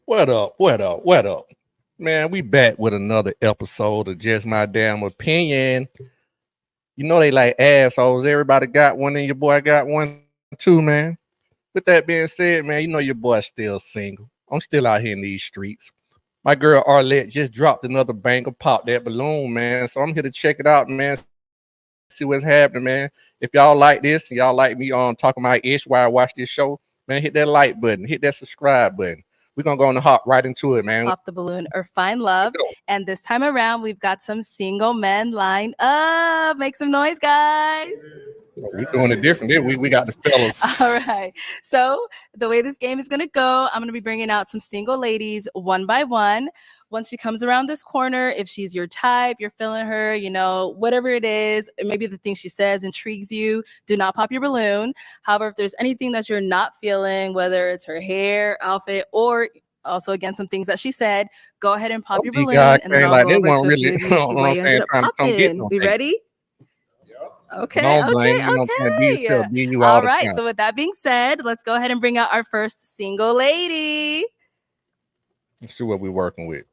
What up? What up? What up? Man, we back with another episode of Just My Damn Opinion. You know they like assholes. Everybody got one, and your boy got one too, man. With that being said, man, you know your boy still single. I'm still out here in these streets. My girl Arlette just dropped another banger, pop that balloon, man. So I'm here to check it out, man. See what's happening, man. If y'all like this and y'all like me on talking my ish while I watch this show, man, hit that like button, hit that subscribe button. We're gonna go on and hop right into it, man. Pop the balloon or find Let's love. go. And this time around, we've got some single men lined up. Make some noise, guys. We're doing it different. We got the fellas. All right. So, the way this game is going to go, I'm going to be bringing out some single ladies one by one. Once she comes around this corner, if she's your type, you're feeling her, whatever it is, maybe the thing she says intrigues you, do not pop your balloon. However, if there's anything that you're not feeling, whether it's her hair, outfit, or also again some things that she said, go ahead and pop your balloon, and then I'll go over to a few of you, see why you ended up popping. We ready? Okay. All right. So with that being said, let's go ahead and bring out our first single lady. Let's see what we're working with.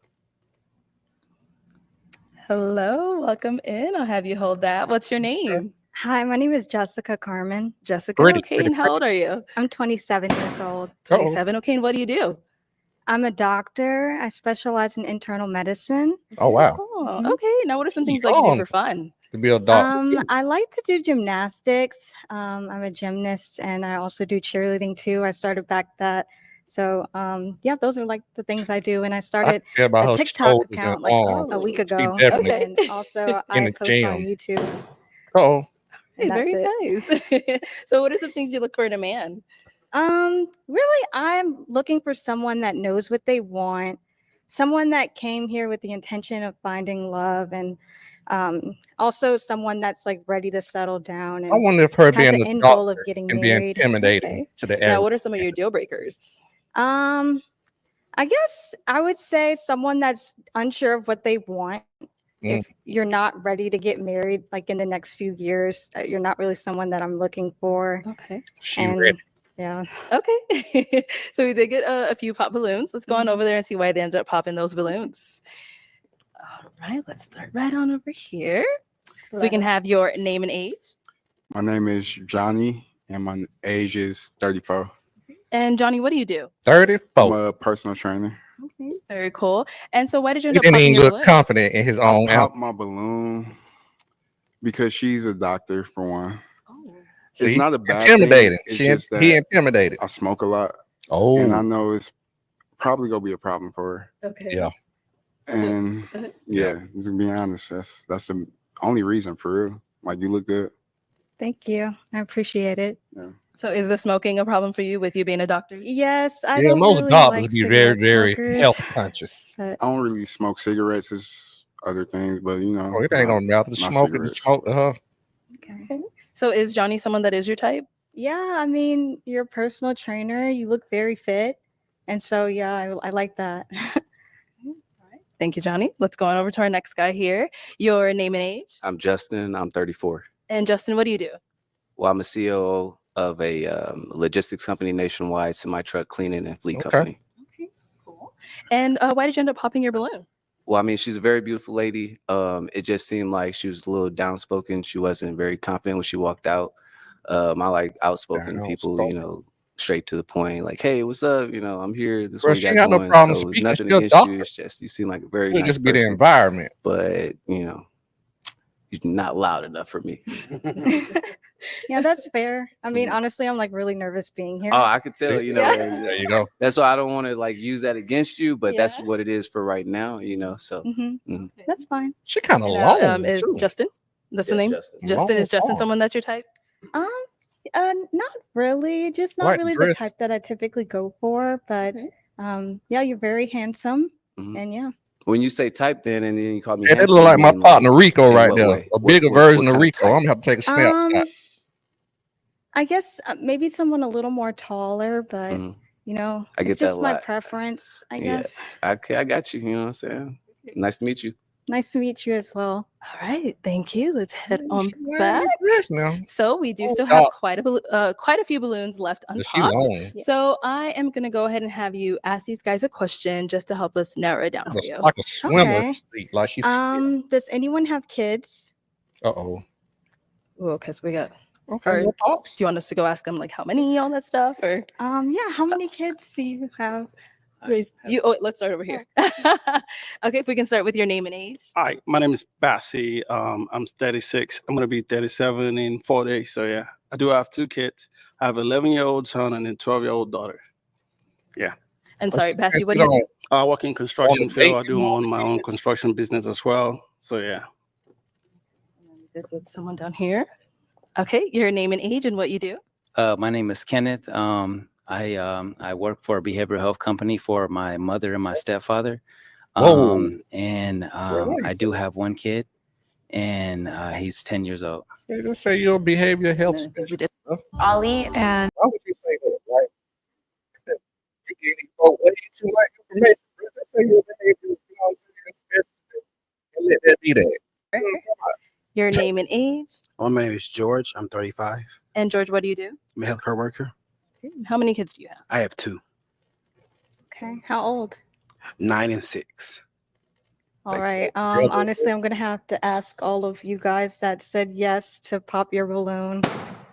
Hello, welcome in. I'll have you hold that. What's your name? Hi, my name is Jessica Carmen. Jessica. Okay, and how old are you? I'm 27 years old. 27. Okay, and what do you do? I'm a doctor. I specialize in internal medicine. Oh, wow. Oh, okay. Now, what are some things like you do for fun? To be a doctor. I like to do gymnastics. I'm a gymnast, and I also do cheerleading too. I started back that. So, those are like the things I do. And I started a TikTok account like a week ago. Okay. And also, I post on YouTube. Oh, hey, very nice. So, what are some things you look for in a man? Really, I'm looking for someone that knows what they want, someone that came here with the intention of finding love, and also someone that's like ready to settle down. And I wonder if her being the end goal of getting married be intimidating to the average. Now, what are some of your deal breakers? I guess I would say someone that's unsure of what they want. If you're not ready to get married, like in the next few years, you're not really someone that I'm looking for. Okay. Ready. Yeah. Okay. So we did get a few pop balloons. Let's go on over there and see why they ended up popping those balloons. All right. Let's start right on over here. We can have your name and age. My name is Johnny, and my age is 34. And Johnny, what do you do? 34. I'm a personal trainer. Okay. Very cool. And so why did you end He up didn't popping even your look balloon? confident in his own I popped my balloon because she's a doctor, for one. See, it's not a bad intimidating. Thing. It's just that he intimidated. I smoke a lot. Oh, and I know it's probably gonna be a problem for her. Okay. Yeah. And to be honest, that's the only reason, for real. Like, you look good. Thank you. I appreciate it. Yeah. So is the smoking a problem for you with you being a doctor? Yes, I don't most really doctors like be very, very smokers, health conscious. I don't really smoke cigarettes. It's other things, but it ain't gonna matter. The smoke is the smoke. Okay. So is Johnny someone that is your type? Yeah, I mean, you're a personal trainer. You look very fit, and so I like that. All right. Thank you, Johnny. Let's go on over to our next guy here. Your name and age? I'm Justin. I'm 34. And Justin, what do you do? Well, I'm a COO of a logistics company nationwide, semi-truck cleaning and fleet company. Okay, cool. And why did you end up popping your balloon? Well, I mean, she's a very beautiful lady. It just seemed like she was a little downspoken. She wasn't very confident when she walked out. I like outspoken people, straight to the point. Like, hey, what's up? I'm here. This is what we got going. No problem so speaking. nothing against you. It's just you seem like a very nice just be person. the environment. But you're not loud enough for me. Yeah, that's fair. I mean, honestly, I'm like really nervous being here. Oh, I could tell, there you go. That's why I don't want to like use that against you, but that's what it is for right now, so. That's fine. She kind of long. Is too. Justin? That's the name? Justin. Is Justin someone that's your type? Not really. Just not really the type that I typically go for, but you're very handsome. And yeah. When you say type, then and then you call me. Yeah, that look like my partner Rico right there. A bigger version of Rico. I'm gonna have to take a snapshot. I guess maybe someone a little more taller, but I it's get just that my preference, I guess. I got you. You know what I'm saying? Nice to meet you. Nice to meet you as well. All right, thank you. Let's head on She wearing back. that dress now. So we do Oh, still have God. quite a few balloons left But she unpopped. long. Yeah. So I am gonna go ahead and have you ask these guys a question just to help us narrow it down for you. Like a swimmer. Okay. Like she's Does anyone have kids? uh-oh. Well, because we got. Okay, Or no pops. do you want us to go ask them like how many, all that stuff, or Yeah. How many kids do you have? you? Oh, let's start over here. Okay, if we can start with your name and age. Hi, my name is Bassi. I'm 36. I'm gonna be 37 in 4 days. So yeah, I do have 2 kids. I have an 11-year-old son and a 12-year-old daughter. Yeah. And sorry, Bessie, what do you do? I work in construction the field. I baby do own my own construction business as well. So yeah. Did with someone down here. Okay, your name and age and what you do. My name is Kenneth. I work for a behavioral health company for my mother and my stepfather. Whoa. And I do have 1 kid, and he's 10 years old. Just say you're a behavior health We specialist. did. Ollie and Why would you say that? Like, you getting way too much information. Just say you're a behavior specialist and let that be that. Your name and age. Well, my name is George. I'm 35. And George, what do you do? I'm a healthcare worker. How many kids do you have? I have 2, Okay. How old? 9 and 6. All Thank right. Brother. Honestly, I'm gonna have to ask all of you guys that said yes to pop your balloon.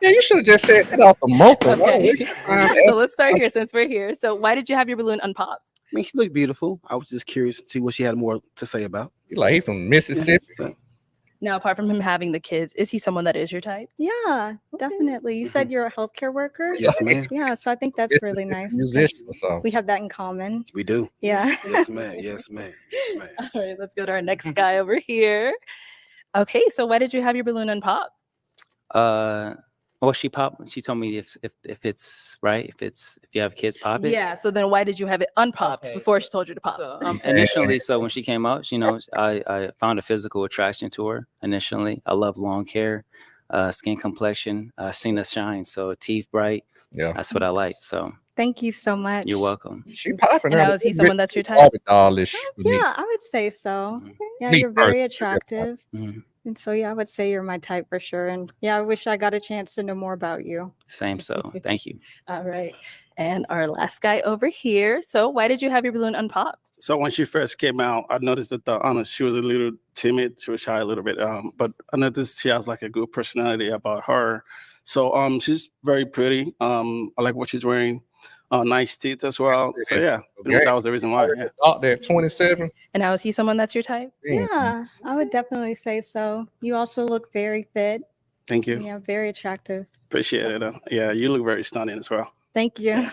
Yeah, you should have just said that off the most of Okay. it. So let's start here since we're here. So why did you have your balloon unpopped? I mean, she looked beautiful. I was just curious to see what she had more to say about. Like he from Mississippi. Yeah. Now, apart from him having the kids, is he someone that is your type? Yeah, definitely. You said you're a healthcare worker. Yes, ma'am. Yeah, so I think that's really nice. 'cause Musician or something. We have that in common. We do. Yeah. Yes, ma'am. Yes, ma'am. Yes, ma'am. All right, let's go to our next guy over here. Okay, so why did you have your balloon unpopped? Well, she told me if it's right, if you have kids, pop it. Yeah, so then why did you have it unpopped Okay, before she told you to pop? So, initially, so when she came out, I found a physical attraction to her. Initially, I love long hair, skin complexion, seen her shine, so teeth bright. Yeah. That's what I like. So Thank you so much. you're welcome. She popping And out. now, is he someone that's your type? Dollish. Yeah, I would say so. Mhm. Yeah, Me you're very personally, attractive. Mhm. And so, yeah, I would say you're my type for sure. And yeah, I wish I got a chance to know more about you. Same. So thank you. All right. And our last guy over here. So why did you have your balloon unpopped? So when she first came out, I noticed that she was a little timid. She was shy a little bit. But I noticed she has like a good personality about her. So she's very pretty. I like what she's wearing. Nice teeth as well. So yeah, Okay. that was the reason why. Yeah. Out there, 27. And now, is he someone that's your type? Yeah, I would definitely say so. You also look very fit. Thank you. Yeah, very attractive. Appreciate it. Yeah, you look very stunning as well. Thank you.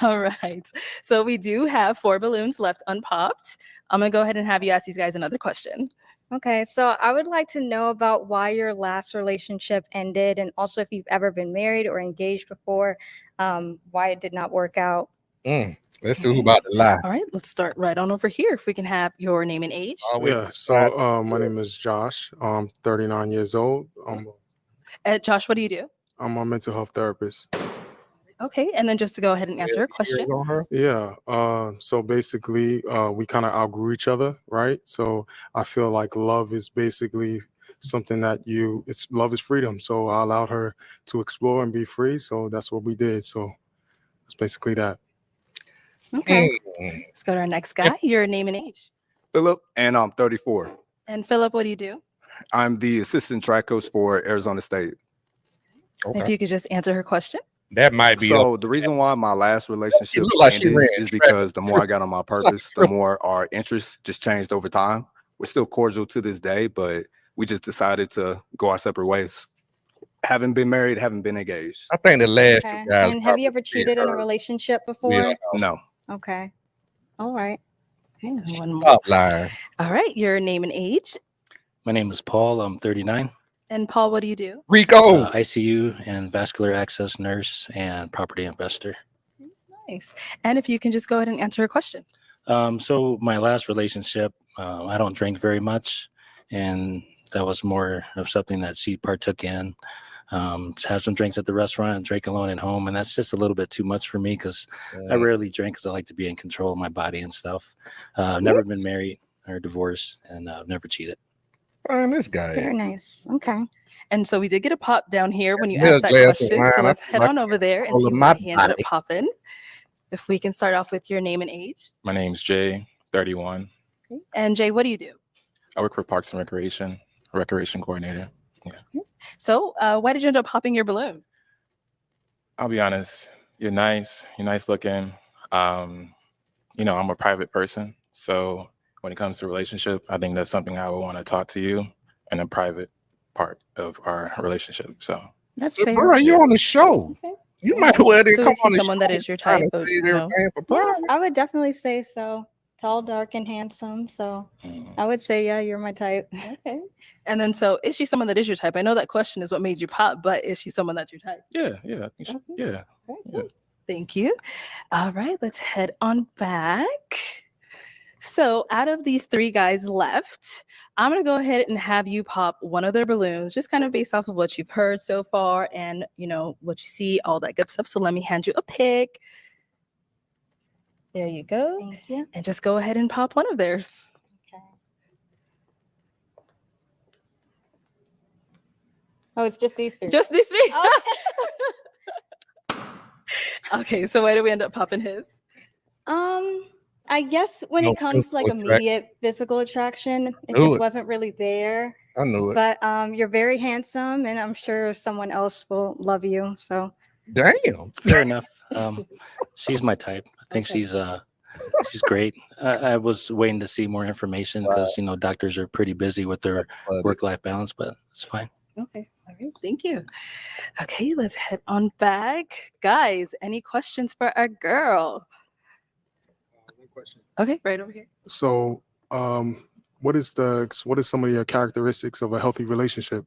All right. So we do have 4 balloons left unpopped. I'm going to go ahead and have you ask these guys another question. Okay, so I would like to know about why your last relationship ended, and also if you've ever been married or engaged before, why it did not work out. Let's see who about to lie. All right. Let's start right on over here. If we can have your name and age. Yeah, so my name is Josh. I'm 39 years old. Josh, what do you do? I'm a mental health therapist. Okay. And then just to go ahead and answer a question. Yeah, so basically we kind of outgrew each other, right? So I feel like love is basically something that love is freedom. So I allowed her to explore and be free. So that's what we did. So that's basically that. Okay. Let's go to our next guy. Your name and age. Philip, and I'm 34. And Philip, what do you do? I'm the assistant track coach for Arizona State. If you could just answer her question. That might be. So the reason why my last relationship look like she ended ran is track. because the more I got on my purpose, the more our interests just changed over time. We're still cordial to this day, but we just decided to go our separate ways. Haven't been married, haven't been engaged. I think the last Okay. two guys. And have you ever cheated in a relationship before? Yeah. No. Okay. All right. Okay, one more. Stop lying. All right. Your name and age. My name is Paul. I'm 39. And Paul, what do you do? Rico. ICU and vascular access nurse and property investor. Nice. And if you can just go ahead and answer her question. So my last relationship, I don't drink very much, and that was more of something that she partook in. Have some drinks at the restaurant and drink alone at home, and that's just a little bit too much for me because I rarely drink because I like to be in control of my body and stuff. I've never been married. are divorced, and I've never cheated. Man, this guy. Very nice. Okay. And so we did get a pop down here when you Me a asked that glass of question. wine. So I let's feel head like on over there and all see of what my he ended up body. popping. If we can start off with your name and age. My name's Jay, 31. And Jay, what do you do? I work for Parks and Recreation coordinator. Yeah. So why did you end up popping your balloon? I'll be honest, you're nice looking. You know, I'm a private person. So when it comes to relationship, I think that's something I would want to talk to you in a private part of our relationship. So That's But fair. bro, you on the show. Okay. You might well didn't So come is he on the someone that show is your trying type to of, save you know? everything for Yeah, private. I would definitely say so. Tall, dark, and handsome. So I would say, yeah, you're my type. Okay. And then so is she someone that is your type? I know that question is what made you pop, but is she someone that's your type? yeah. Okay. Yeah. Very Yeah. cool. Thank you. All right, let's head on back. So out of these three guys left, I'm going to go ahead and have you pop one of their balloons, just kind of based off of what you've heard so far and, you know, what you see, all that good stuff. So let me hand you a pick. There you go. Thank you. And just go ahead and pop one of theirs. Okay. Oh, it's just these three. Just these three. Okay. Okay, so why did we end up popping his? I guess when No it comes to like physical immediate physical attraction, it Knew just it. wasn't really there. I knew it. But you're very handsome, and I'm sure someone else will love you. So Damn. Fair enough. She's my type. I think Okay. she's great. I was waiting to see more information because you know doctors are pretty busy with their work-life balance, but it's fine. Okay. All right. Thank you. Okay, let's head on back. Guys, any questions for our girl? One question. Okay, right over here. So, what is some of your characteristics of a healthy relationship?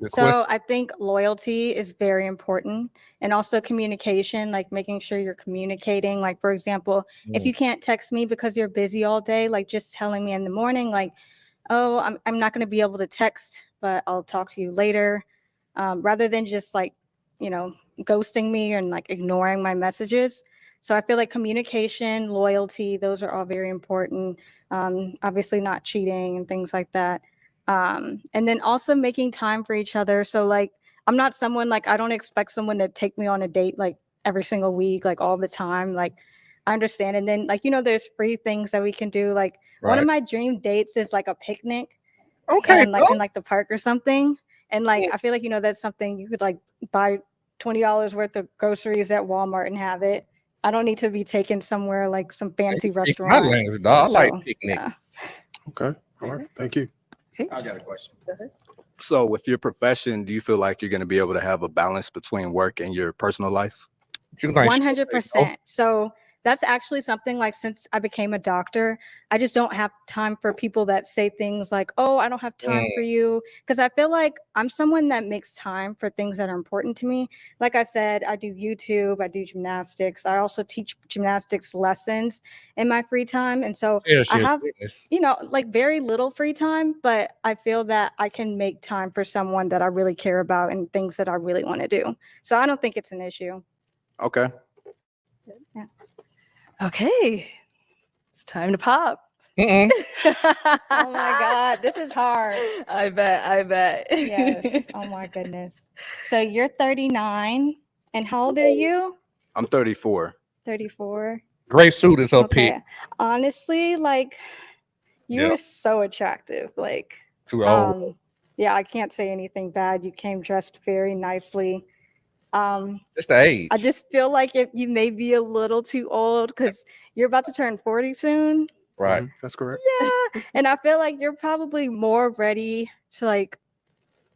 So I think loyalty is very important, and also communication, like making sure you're communicating. Like, for example, if you can't text me because you're busy all day, like just telling me in the morning, like, oh, I'm not going to be able to text, but I'll talk to you later, rather than just like, you know, ghosting me and like ignoring my messages. So I feel like communication, loyalty, those are all very important. Obviously not cheating and things like that. And then also making time for each other. So like, I'm not someone like, I don't expect someone to take me on a date like every single week, like all the time. Like I understand. And then like, you know, there's free things that we can do. Like one of my dream dates is like a picnic. Okay. And like in like the park or something. And like, I feel like, you know, that's something you could like buy $20 worth of groceries at Walmart and have it. I don't need to be taken somewhere like some fancy restaurant. My language, dog. I like So, picnics. yeah. Okay. All right. Thank you. Okay. I got a question. Go ahead. So with your profession, do you feel like you're going to be able to have a balance between work and your personal life? 100%. So that's actually something like since I became a doctor, I just don't have time for people that say things like, oh, I don't have time for you. Because I feel like I'm someone that makes time for things that are important to me. Like I said, I do YouTube, I do gymnastics. I also teach gymnastics lessons in my free time. And so I have, you know, like very little free time, but I feel that I can make time for someone that I really care about and things that I really want to do. So I don't think it's an issue. Okay. Yeah. Okay. It's time to pop. Oh my God, this is hard. I bet. Yes. Oh my goodness. So you're 39. And how old are you? I'm 34. 34. Gray suit is her pick. Honestly, like you're Yep. so attractive. Like Too old. yeah, I can't say anything bad. You came dressed very nicely. Just the age. I just feel like if you may be a little too old because you're about to turn 40 soon. Right. That's correct. Yeah. And I feel like you're probably more ready to like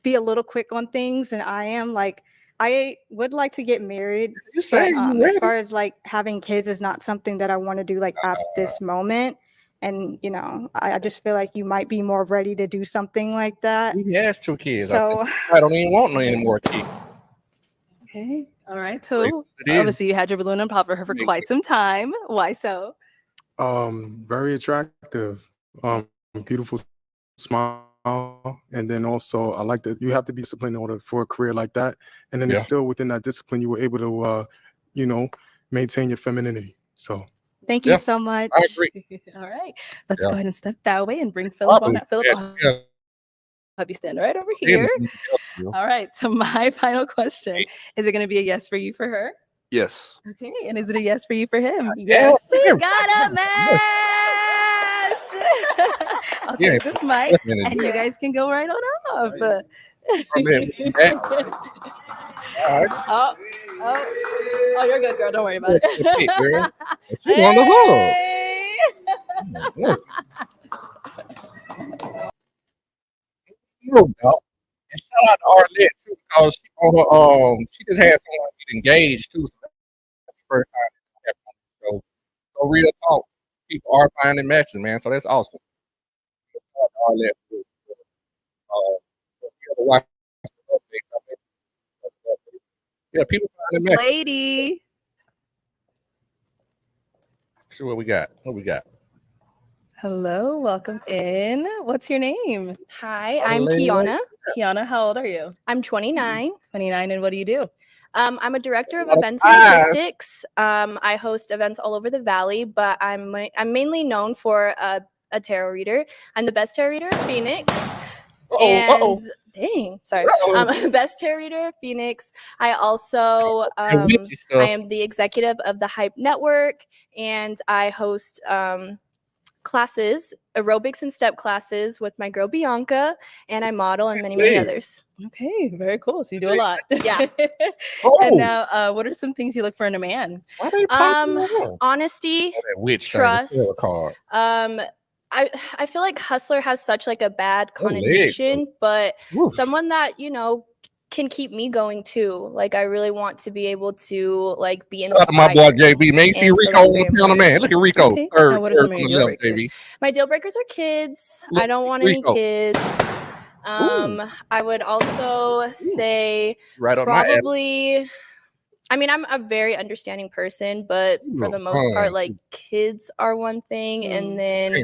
be a little quick on things than I am. Like I would like to get married. You say but, you as ready. far as like having kids is not something that I want to do like at this moment. And you know, I just feel like you might be more ready to do something like that. He has 2 kids. So I don't even want no any more kids. Okay. All right. So obviously you had your balloon and pop for her for quite some time. Why so? Very attractive. Beautiful smile, and then also I like that you have to be disciplined in order for a career like that. And then it's still within that discipline you were able to, you know, maintain your femininity. So Thank you so much. I agree. All right, let's Yeah. go ahead and step that way and bring Philip on out. Philip, Yes, I'll yeah. have you stand right over Yeah, here. yeah. All right, so my final question, is it going to be a yes for you for her? Yes. Okay, and is it a yes for you for him? Yes. We Yeah. got a match. I'll Yeah, take this mic, definitely. and you guys can go right on up. I mean, we back. All right. Oh, you're good, girl. Don't worry about Good pick, girl. it. She on the hook. Hey! Yeah. No doubt. And shout out to Arlette too, because she on her, she just had someone get engaged too. So that's the first time that happened. So real talk, people are finding matches, man. So that's awesome. Shout out to Arlette if you ever watch the updates, I think, yeah, people finding matches. Lady. See what we got. What we got? Hello, welcome in. What's your name? Hi, I'm Lady. Kiana. Kiana, how old are you? I'm 29. 29, and what do you do? I'm a director of lot of events and eyes. logistics. I host events all over the valley, but I'm mainly known for a tarot reader. I'm the best tarot reader, Phoenix. And dang, sorry. Best tarot reader, Phoenix. I also I am the executive of the Hype Network, and I host classes, aerobics and step classes with my girl Bianca, and I model and many, many others. Okay, very cool. So you do a lot. Yeah. And now, what are some things you look for in a man? Why they Honesty, that witch trust. thing, the card. I feel like hustler has such like a bad Oh, leg. connotation, but Oof. someone that, you know, can keep me going too. Like I really want to be able to like be Shout out inspired. to my boy JB, man. You see And so Rico that's on very the panel, important man. to Look me. at Rico. Okay. Third, Now, what are some third of from your the deal left, breakers? JB. My deal breakers are kids. Look, I don't want any Rico. kids. I would also say Right up my alley. probably, I mean, I'm a very understanding person, but for the most part, like kids are one thing. And then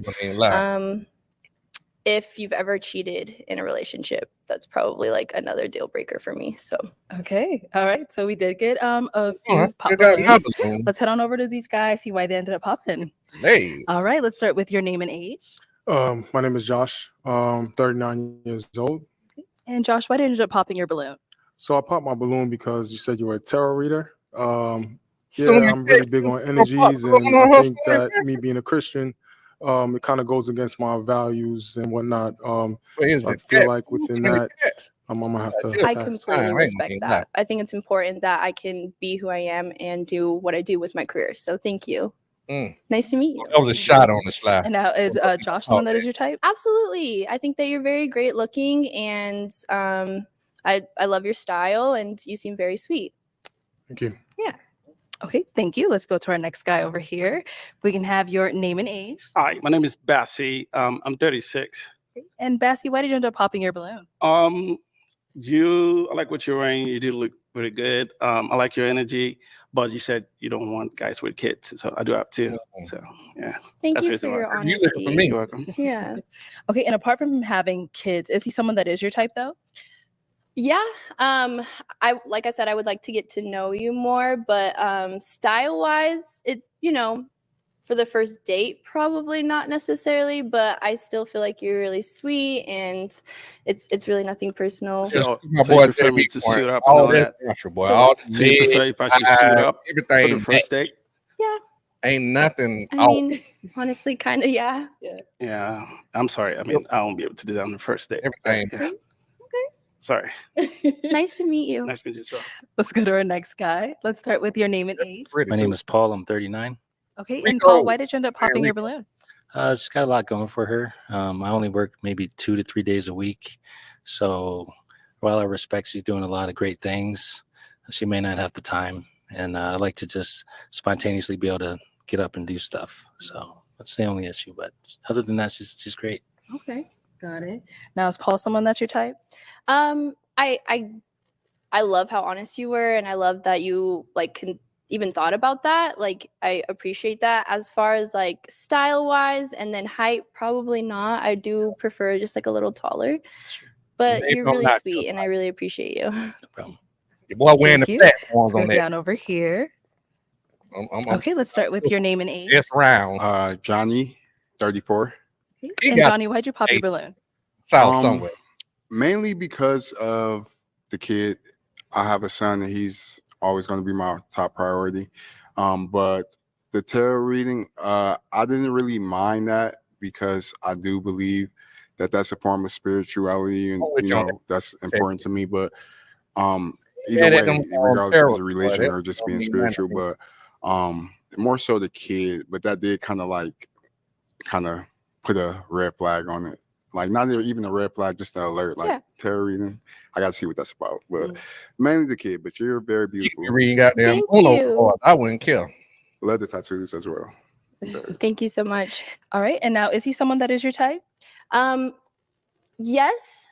if you've ever cheated in a relationship, that's probably like another deal breaker for me. So Okay. All right. So we did get a few that's pop good. Got another balloons. balloon. Let's head on over to these guys, see why they ended up popping. Hey. All right. Let's start with your name and age. My name is Josh. 39 years old. And Josh, why did you end up popping your balloon? So I popped my balloon because you said you were a tarot reader. Yeah, Someone I'm really said big on you energies, gonna pop and on I her think story, that me being a Christian, it kind of goes against my values and whatnot. So I feel like within that, I'm gonna have to I pass. completely respect that. I think it's important that I can be who I am and do what I do with my career. So thank you. Nice to meet you. That was a shot on the slide. And now is Josh the one that is your type? Absolutely. I think that you're very great looking, and I love your style, and you seem very sweet. Thank you. Yeah. Okay, thank you. Let's go to our next guy over here. We can have your name and age. Hi, my name is Bassie. I'm 36. And Bassie, why did you end up popping your balloon? I like what you're wearing. You do look really good. I like your energy, but you said you don't want guys with kids, so I do have two. So yeah. Thank you for your honesty. You're welcome. Yeah. Okay, and apart from him having kids, is he someone that is your type though? Yeah. Like I said, I would like to get to know you more, but style wise, it's, you know, for the first date, probably not necessarily, but I still feel like you're really sweet, and it's really nothing personal. So my you boy prefer me JB to point. suit up and all that? Natural, boy. All the So you prefer if I should suit up for everything the first date? Yeah. Ain't nothing. I mean, honestly, kind of, yeah. Yeah. I'm sorry. I mean, I won't be able to do that on the first date. Everything. Yeah. Sorry. Nice to meet you. Nice to meet you as well. Let's go to our next guy. Let's start with your name and age. My name is Paul. I'm 39. Okay, and Paul, why did you end up popping your balloon? She's got a lot going for her. I only work maybe 2 to 3 days a week. So while I respect she's doing a lot of great things, she may not have the time. And I like to just spontaneously be able to get up and do stuff. So that's the only issue. But other than that, she's great. Okay, got it. Now, is Paul someone that's your type? I love how honest you were, and I love that you like can even thought about that. Like, I appreciate that. As far as like style wise and then height, probably not. I do prefer just like a little taller, but you're really sweet, and I really appreciate you. Your boy wearing the Thank you. platforms Let's on go that. down over here. Okay, let's start with your name and age. It's rounds. Johnny, 34. And Johnny, why'd you pop your balloon? South somewhere. Mainly because of the kid. I have a son, and he's always going to be my top priority. But the tarot reading, I didn't really mind that because I do believe that that's a form of spirituality, and that's important to me. But either way, regardless if it's a religion or just being spiritual, but more so the kid. But that did kind of put a red flag on it. Like not even a red flag, just an alert. Like tarot reading, I gotta see what that's about. But mainly the kid. But you're very beautiful. You reading goddamn Uno cards. I wouldn't care. Leather tattoos as well. Thank you so much. All right, and now is he someone that is your type? Yes.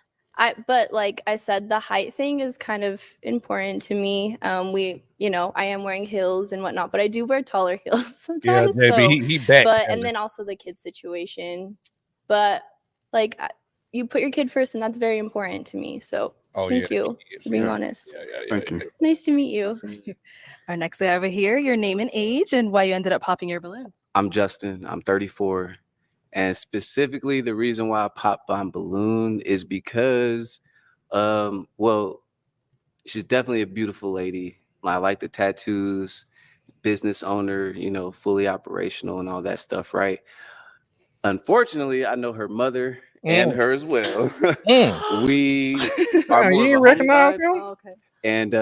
But like I said, the height thing is kind of important to me. I am wearing heels and whatnot, but I do wear taller heels sometimes. Yeah, baby, he back. And then also the kid situation. But like you put your kid first, and that's very important to me. So thank you for being honest. Thank you. Nice to meet you. Our next guy over here, your name and age, and why you ended up popping your balloon. I'm Justin. I'm 34. And specifically, the reason why I popped my balloon is because, she's definitely a beautiful lady. I like the tattoos, business owner, fully operational and all that stuff, right? Unfortunately, I know her mother and her as well. We are more you of a recognize homie vibe, him? Okay. and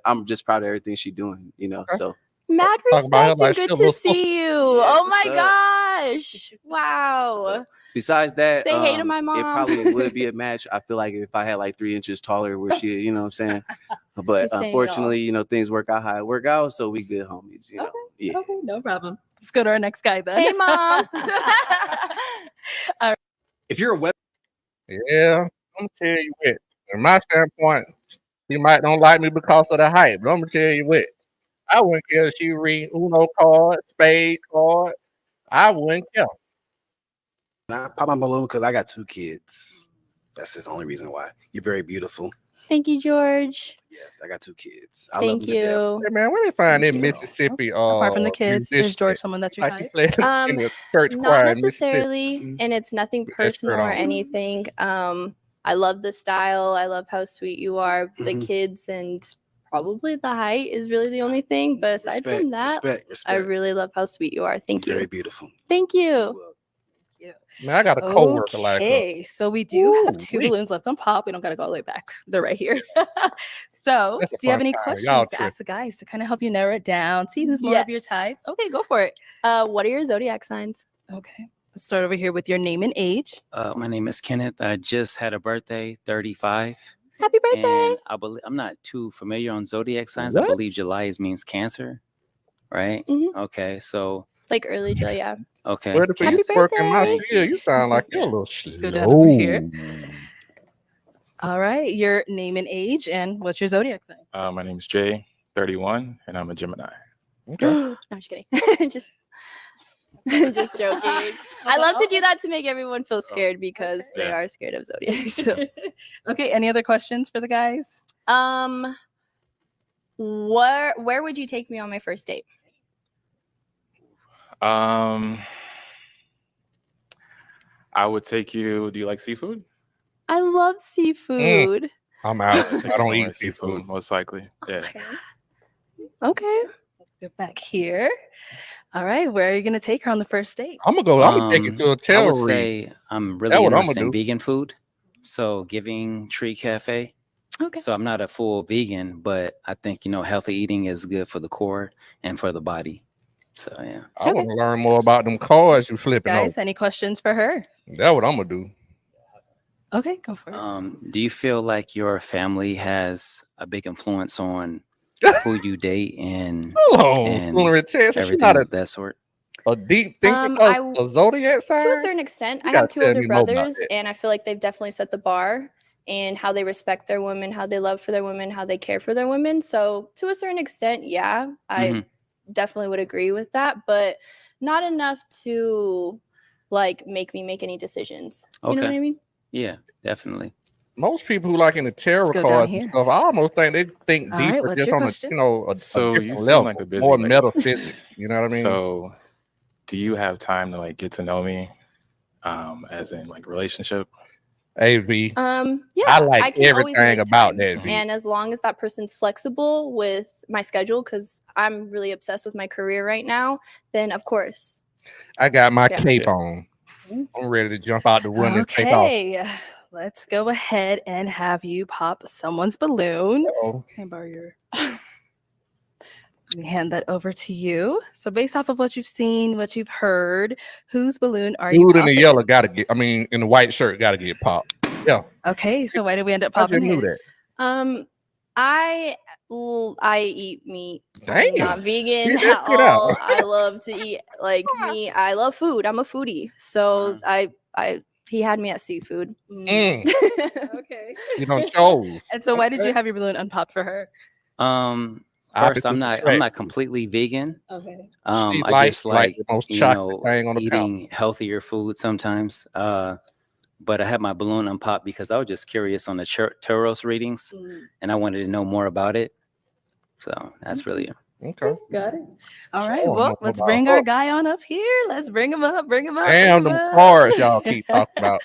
I'm just proud of everything she's doing, so. Mad Talk about her respect like and good she to was see you. Oh my gosh. Wow. So, besides that, Say hey to my mom. It probably would be a match. I feel like if I had like 3 inches taller, where she, you know what I'm saying? But unfortunately, things work out how it work out, so we good homies, Okay. Yeah. Okay, no problem. Let's go to our next guy then. Hey, mom. All right. If you're a web, Yeah, I'm gonna tell you what. From my standpoint, she might don't like me because of the height, but I'm gonna tell you what. I wouldn't care if she read Uno card, spade card. I wouldn't care. I pop my balloon because I got 2 kids. That's just the only reason why. You're very beautiful. Thank you, George. Yes, I got 2 kids. I Thank love them to death. Hey man, where they find in Mississippi? Apart from the kids, is musician George someone that's your like he type? played in the church Not choir in Mississippi? necessarily, and it's nothing With that shirt personal or on. anything. I love the style. I love how sweet you are. The kids and probably the height is really the only thing. But aside from that, I really love how sweet you are. Thank you. Very beautiful. Thank you. Man, I got a coworker like her. Okay, so we do have 2 Ooh-wee. balloons left on pop. We don't got to go all the way back. They're right here. So, That's a do you have fun any time. questions Y'all to ask the guys to kind of help you narrow it down? See who's more of your type? Yes. Okay, go for it. What are your zodiac signs? Okay, let's start over here with your name and age. My name is Kenneth. I just had a birthday, 35. Happy birthday. And I believe I'm not too familiar on zodiac signs. I What? believe July means Cancer, right? Okay, so Like early July, yeah. okay. Where the Happy police work in my birthday. field? You sound like you're a little Go down over here. slow. All right, your name and age, and what's your zodiac sign? My name is Jay, 31, and I'm a Gemini. Okay. No, I'm just kidding. just joking. I love to do that to make everyone feel scared because they are scared of zodiac. So. Okay, any other questions for the guys? Where would you take me on my first date? I would take you. Do you like seafood? I love seafood. I'm out. Take I you don't somewhere eat seafood. most likely. Yeah. Okay. Let's go back here. All right, where are you going to take her on the first date? I'm gonna take it to a I tail would read. say I'm really That's what I'm interested in gonna do. vegan food. So Giving Tree Cafe. Okay. So I'm not a full vegan, but I think, healthy eating is good for the core and for the body. So yeah. I want to learn more about them cards you flipping Guys, over. any questions for her? That's what I'm gonna do. Okay, go for it. Do you feel like your family has a big influence on who you date and Fluent Texas, everything not of that sort? a deep thinker because of zodiac sign? To a certain extent, You I have gotta 2 tell older me more about brothers, that. and I feel like they've definitely set the bar in how they respect their women, how they love for their women, how they care for their women. So to a certain extent, yeah, I definitely would agree with that, but not enough to like make me make any decisions. You know what I mean? Yeah, definitely. most people who like in the tarot go down cards and here. stuff, I almost think they think All right, deeper what's just your on question? a So you different seem level, like a busy more lady. metaphysics. You know what I mean? So do you have time to like get to know me, as in like relationship? AV. Yeah, I like can always everything make about time. that, V. And as long as that person's flexible with my schedule, because I'm really obsessed with my career right now, then of course. I got my Yeah. cape on. I'm ready to jump out the window and take off. Okay, let's go ahead and have you pop someone's balloon. Uh-oh. Can I borrow your? Let me hand that over to you. So based off of what you've seen, what you've heard, whose balloon are you Dude in popping? the yellow gotta get. I mean, in the white shirt gotta get popped. Yeah. Okay, so why did we end up I just popping knew it? that. I eat meat. Damn. I'm not vegan Get that at shit out. all. I love to eat like meat. I love food. I'm a foodie. So he had me at seafood. Mm. Okay. You don't chose. And so why did you have your balloon unpopped for her? First, I'm Opposites not attract. completely vegan. Okay. She I just like the most you chocolate know thing on the eating healthier food sometimes. But I had my balloon unpopped because I was just curious on the tarot readings, and I wanted to know more about it. So that's really it. Okay. Got it. All right. Sure, Well, no let's about bring her. our guy on up here. Let's bring him up. Bring him up. Damn bring him them up. cards y'all keep talking about.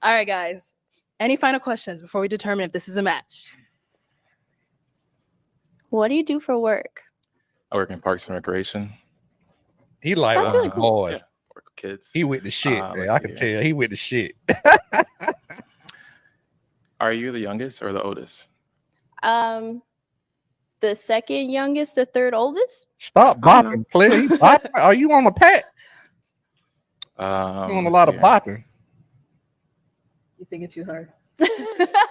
All right, guys. Any final questions before we determine if this is a match? What do you do for work? I work in Parks and Recreation. He like That's really cool. boys. Yeah, work with kids. He with the shit. Man. let's I see can here. tell he with the shit. Are you the youngest or the oldest? The second youngest, the third oldest. Stop bopping, player. You bopping? Are you on a pack? You on a lot of bopping. You thinking too hard? You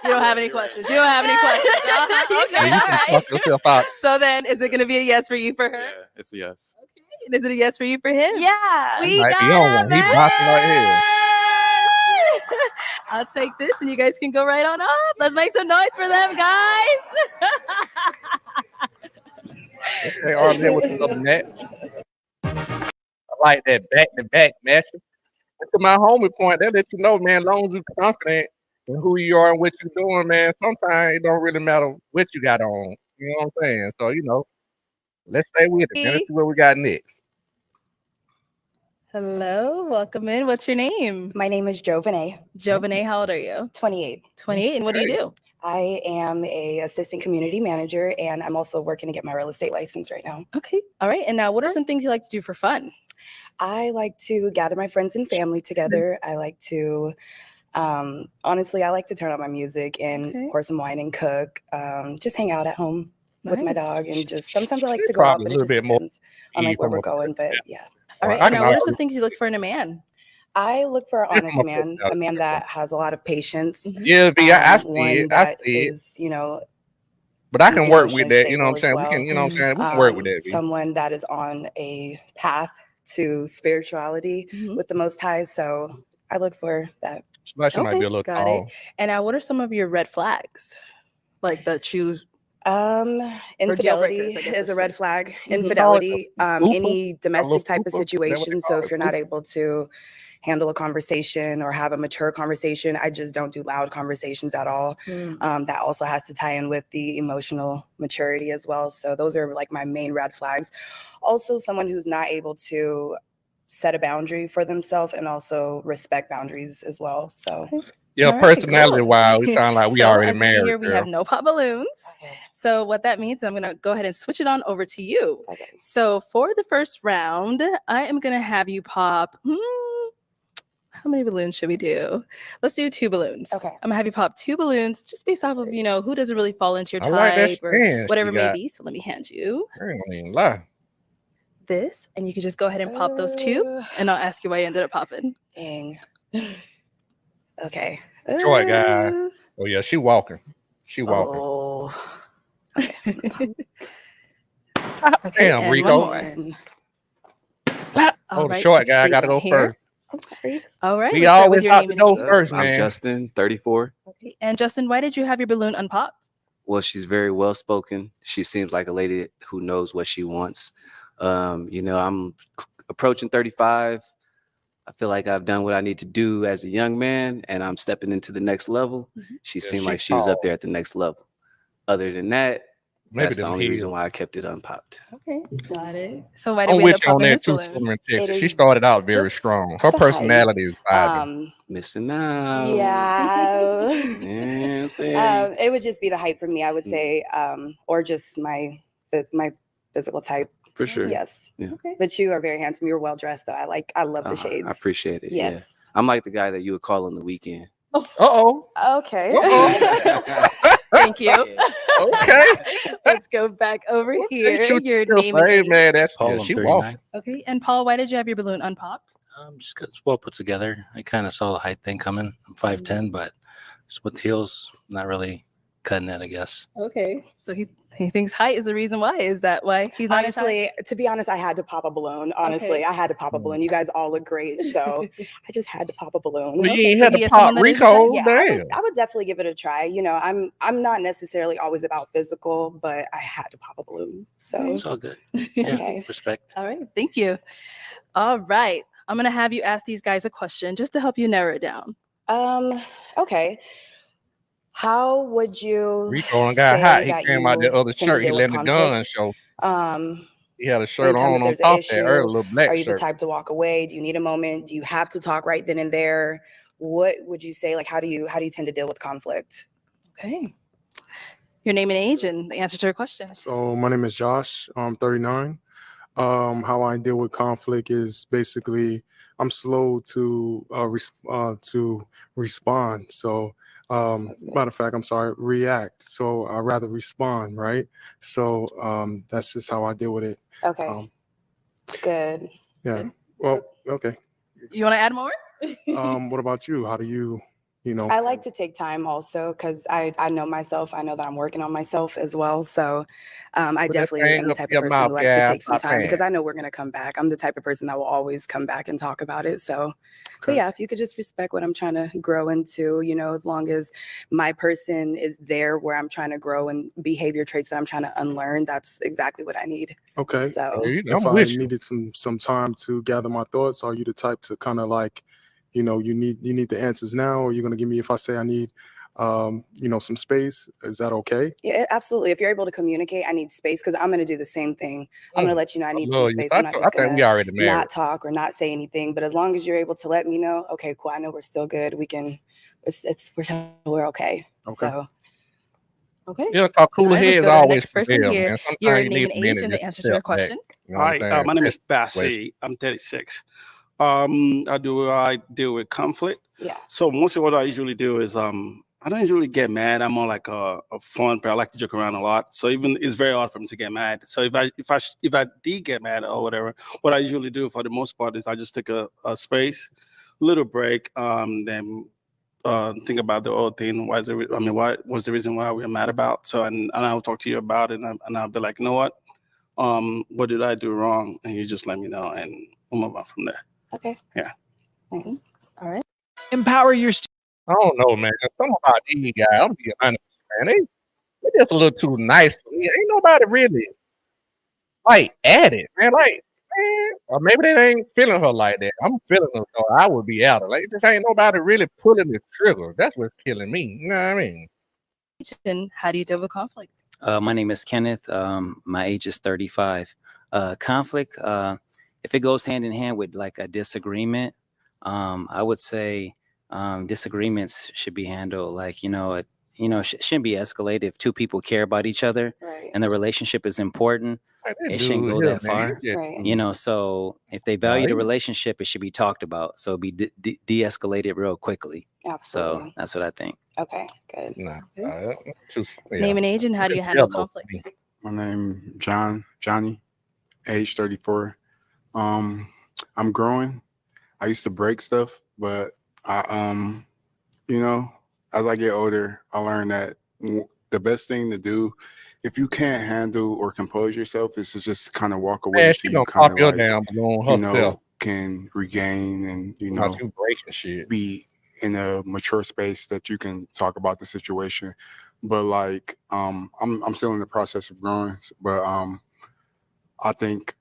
don't have any questions. You don't have any questions. Okay, Yeah, you all can right. fuck yourself out. So then, is it going to be a yes for you for her? Yeah, it's a yes. And is it a yes for you for him? Yeah. We Might got be on a one. He bopping like hell. I'll take this, and you guys can go right on up. Let's make some noise for them, guys. They are there with another match. I like that back-to-back match. And to my homie point, that let you know, man, as long as you're confident in who you are and what you're doing, man, sometimes it don't really matter what you got on. You know what I'm saying? So, let's stay with it, man. Let's see what we got next. Hello, welcome in. What's your name? My name is Jovanay. Jovanay, how old are you? 28. 28. And what do you do? I am a assistant community manager, and I'm also working to get my real estate license right now. Okay. All right. And now, what are some things you like to do for fun? I like to gather my friends and family together. I like to, honestly, I like to turn on my music and pour some wine and cook. Just hang out at home with my dog, and just sometimes I like to go out, but it just depends on like where we're going. But yeah. All right. And now, what are some things you look for in a man? I look for an honest man, a man that has a lot of patience. Yeah, V, I see one it. that I see it. is, you know, But I can work with emotionally that. You know what I'm saying? stable as We can, well. you know what I'm saying? We can work with that, V. Someone that is on a path to spirituality with the Most High. So I look for that. She might be a little got tall. it. And now, what are some of your red flags? Like the choose. Infidelity breakers, I guess is a red flag. Mhm. Infidelity, Fupa? any A domestic little type of fupa? Is that what they situation. call So it? if you're not able to handle a conversation or have a mature conversation, I just don't do loud conversations at all. That also has to tie in with the emotional maturity as well. So those are like my main red flags. Also, someone who's not able to set a boundary for themselves and also respect boundaries as well. So Yeah, All right, personality-wise, we sound like we So, already as you see married, here, we girl. have no pop balloons. So what that means, I'm going to go ahead and switch it on over to you. So for the first round, I am going to have you pop. How many balloons should we do? Let's do 2 balloons. Okay. I'm going to have you pop 2 balloons just based off of, who doesn't really fall into your I like that type or stance whatever you may got. be. So let me hand you I ain't gonna even lie. this, and you can just go ahead and pop those 2, and I'll ask you why you ended up popping. Dang. Okay. Short guy. Oh yeah, she walking. She walking. Oh. Okay, Damn, and Rico. one more. Oh, All the right, short keep guy state got to on go here. first. I'm sorry. All right. We let's start with always your out name to and go age. first, I'm man. Justin, 34. Okay. And Justin, why did you have your balloon unpopped? Well, she's very well spoken. She seems like a lady who knows what she wants. I'm approaching 35. I feel like I've done what I need to do as a young man, and I'm stepping into the next level. She Yeah, seemed she like she was up tall. there at the next level. Other than that, Maybe that's the them only reason heels. why I kept it unpopped. Okay, got it. So why did I'm we end with up you on popping that his too, balloon? Summer in It Texas. She is started out very just strong. Her the height. personality is vibing. Missing out. Yeah. Yeah, I'm saying. It would just be the height for me, I would say, or just my physical type. For sure. Yes. Yeah. Okay. But you are very handsome. You're well dressed, though. I love the shades. I appreciate it. Yes. Yeah. I'm like the guy that you would call on the weekend. Uh-oh. Okay. Thank you. Okay. Let's go back over here. Shoot Your your name and say, age. man. That's Paul, yeah, I'm she 39. walking. Okay, and Paul, why did you have your balloon unpopped? Just 'cause it's well put together. I kind of saw the height thing coming. I'm 5'10", but just with heels, not really cutting it, I guess. Okay, so he thinks height is the reason why. Is that why he's not as high? Honestly, to be honest, I had to pop a balloon. Honestly, Okay. I had to pop a balloon. You guys all look great, so I just had to pop a balloon. Well, you Okay, ain't so had he to is someone pop that is your type? Rico. Yeah, Damn. I would definitely give it a try. You know, I'm not necessarily always about physical, but I had to pop a balloon. So It's all good. Yeah, okay. respect. All right, thank you. All right, I'm gonna have you ask these guys a question just to help you narrow it down. Okay. How would you Rico and got say hot. He that came out the you other tend to shirt. He deal with letting the gun conflict? show. Um, He had a shirt anytime that on there's an top issue, that early little black are you the shirt. type to walk away? Do you need a moment? Do you have to talk right then and there? What would you say? Like, how do you tend to deal with conflict? Okay, your name and age and the answer to your question. So my name is Josh. I'm 39. How I deal with conflict is basically I'm slow to respond. So matter of fact, I'm sorry, react. So I rather respond, right? So that's just how I deal with it. Okay, good. Yeah. Well, okay. You want to add more? What about you? How do you know? I like to take time also because I know myself. I know that I'm working on myself as well. So I Put that definitely thing am the up type your of person mouth, who likes to yeah. take some Stop time because playing. I know we're going to come back. I'm the type of person that will always come back and talk about it. So, but Okay. yeah, if you could just respect what I'm trying to grow into, you know, as long as my person is there where I'm trying to grow and behavior traits that I'm trying to unlearn, that's exactly what I need. Okay. So If I'm I with you. needed some time to gather my thoughts, are you the type to kind of like, you know, you need the answers now, or you're gonna give me if I say I need some space? Is that okay? yeah, absolutely. If you're able to communicate, I need space because I'm going to do the same thing. I'm going to let you know I I need some love you. space. So I'm not I just going think we to already married. not talk or not say anything. But as long as you're able to let me know, okay, cool. I know we're still good. We can. We're okay. Okay. So Okay. Yeah, cause All cooler right, let's heads go to the always next person prevail, here. man. Your Sometimes you name need and a minute age and to the just answer to your step back. question. You know what I'm Hi, saying? my name is Pressure situation. Bassy. I'm 36. I deal with conflict. yeah. So mostly what I usually do is I don't usually get mad. I'm more like a fun, but I like to joke around a lot. So even it's very hard for me to get mad. So if I did get mad or whatever, what I usually do for the most part is I just take a space, little break, then think about the whole thing. What was the reason why we're mad about? So and I'll talk to you about it, and I'll be like, you know what did I do wrong? And you just let me know, and we'll move on from there. Okay. Yeah. Thanks. All right. Empower your I don't know, man. Something about these guys, I'm being honest, man. They just a little too nice for me. Ain't nobody really like at it, man. Like, man, or maybe they ain't feeling her like that. I'm feeling her, so I would be out of like this. Ain't nobody really pulling the trigger. That's what's killing me. You know what I mean? And how do you deal with conflict? My name is Kenneth. My age is 35. Conflict, if it goes hand in hand with like a disagreement, I would say disagreements should be handled like, shouldn't be escalated. If two people care about each other Right. and the relationship is important, Like, that it shouldn't dude go here, that man, far. he just, Right. So if they value the Right. relationship, it should be talked about. So be de-escalated real quickly. So Absolutely. that's what I think. Okay. Good. nah. Okay. Yeah. Name and age and how do you Yeah, handle no, conflict? My name Johnny, age 34. I'm growing. I used to break stuff, but I as I get older, I learned that the best thing to do if you can't handle or compose yourself is to just kind of walk away man, until she you gonna kind pop of your like, damn balloon you herself. know, can regain and, Cause you breaking shit. be in a mature space that you can talk about the situation. But like I'm still in the process of growing, but I think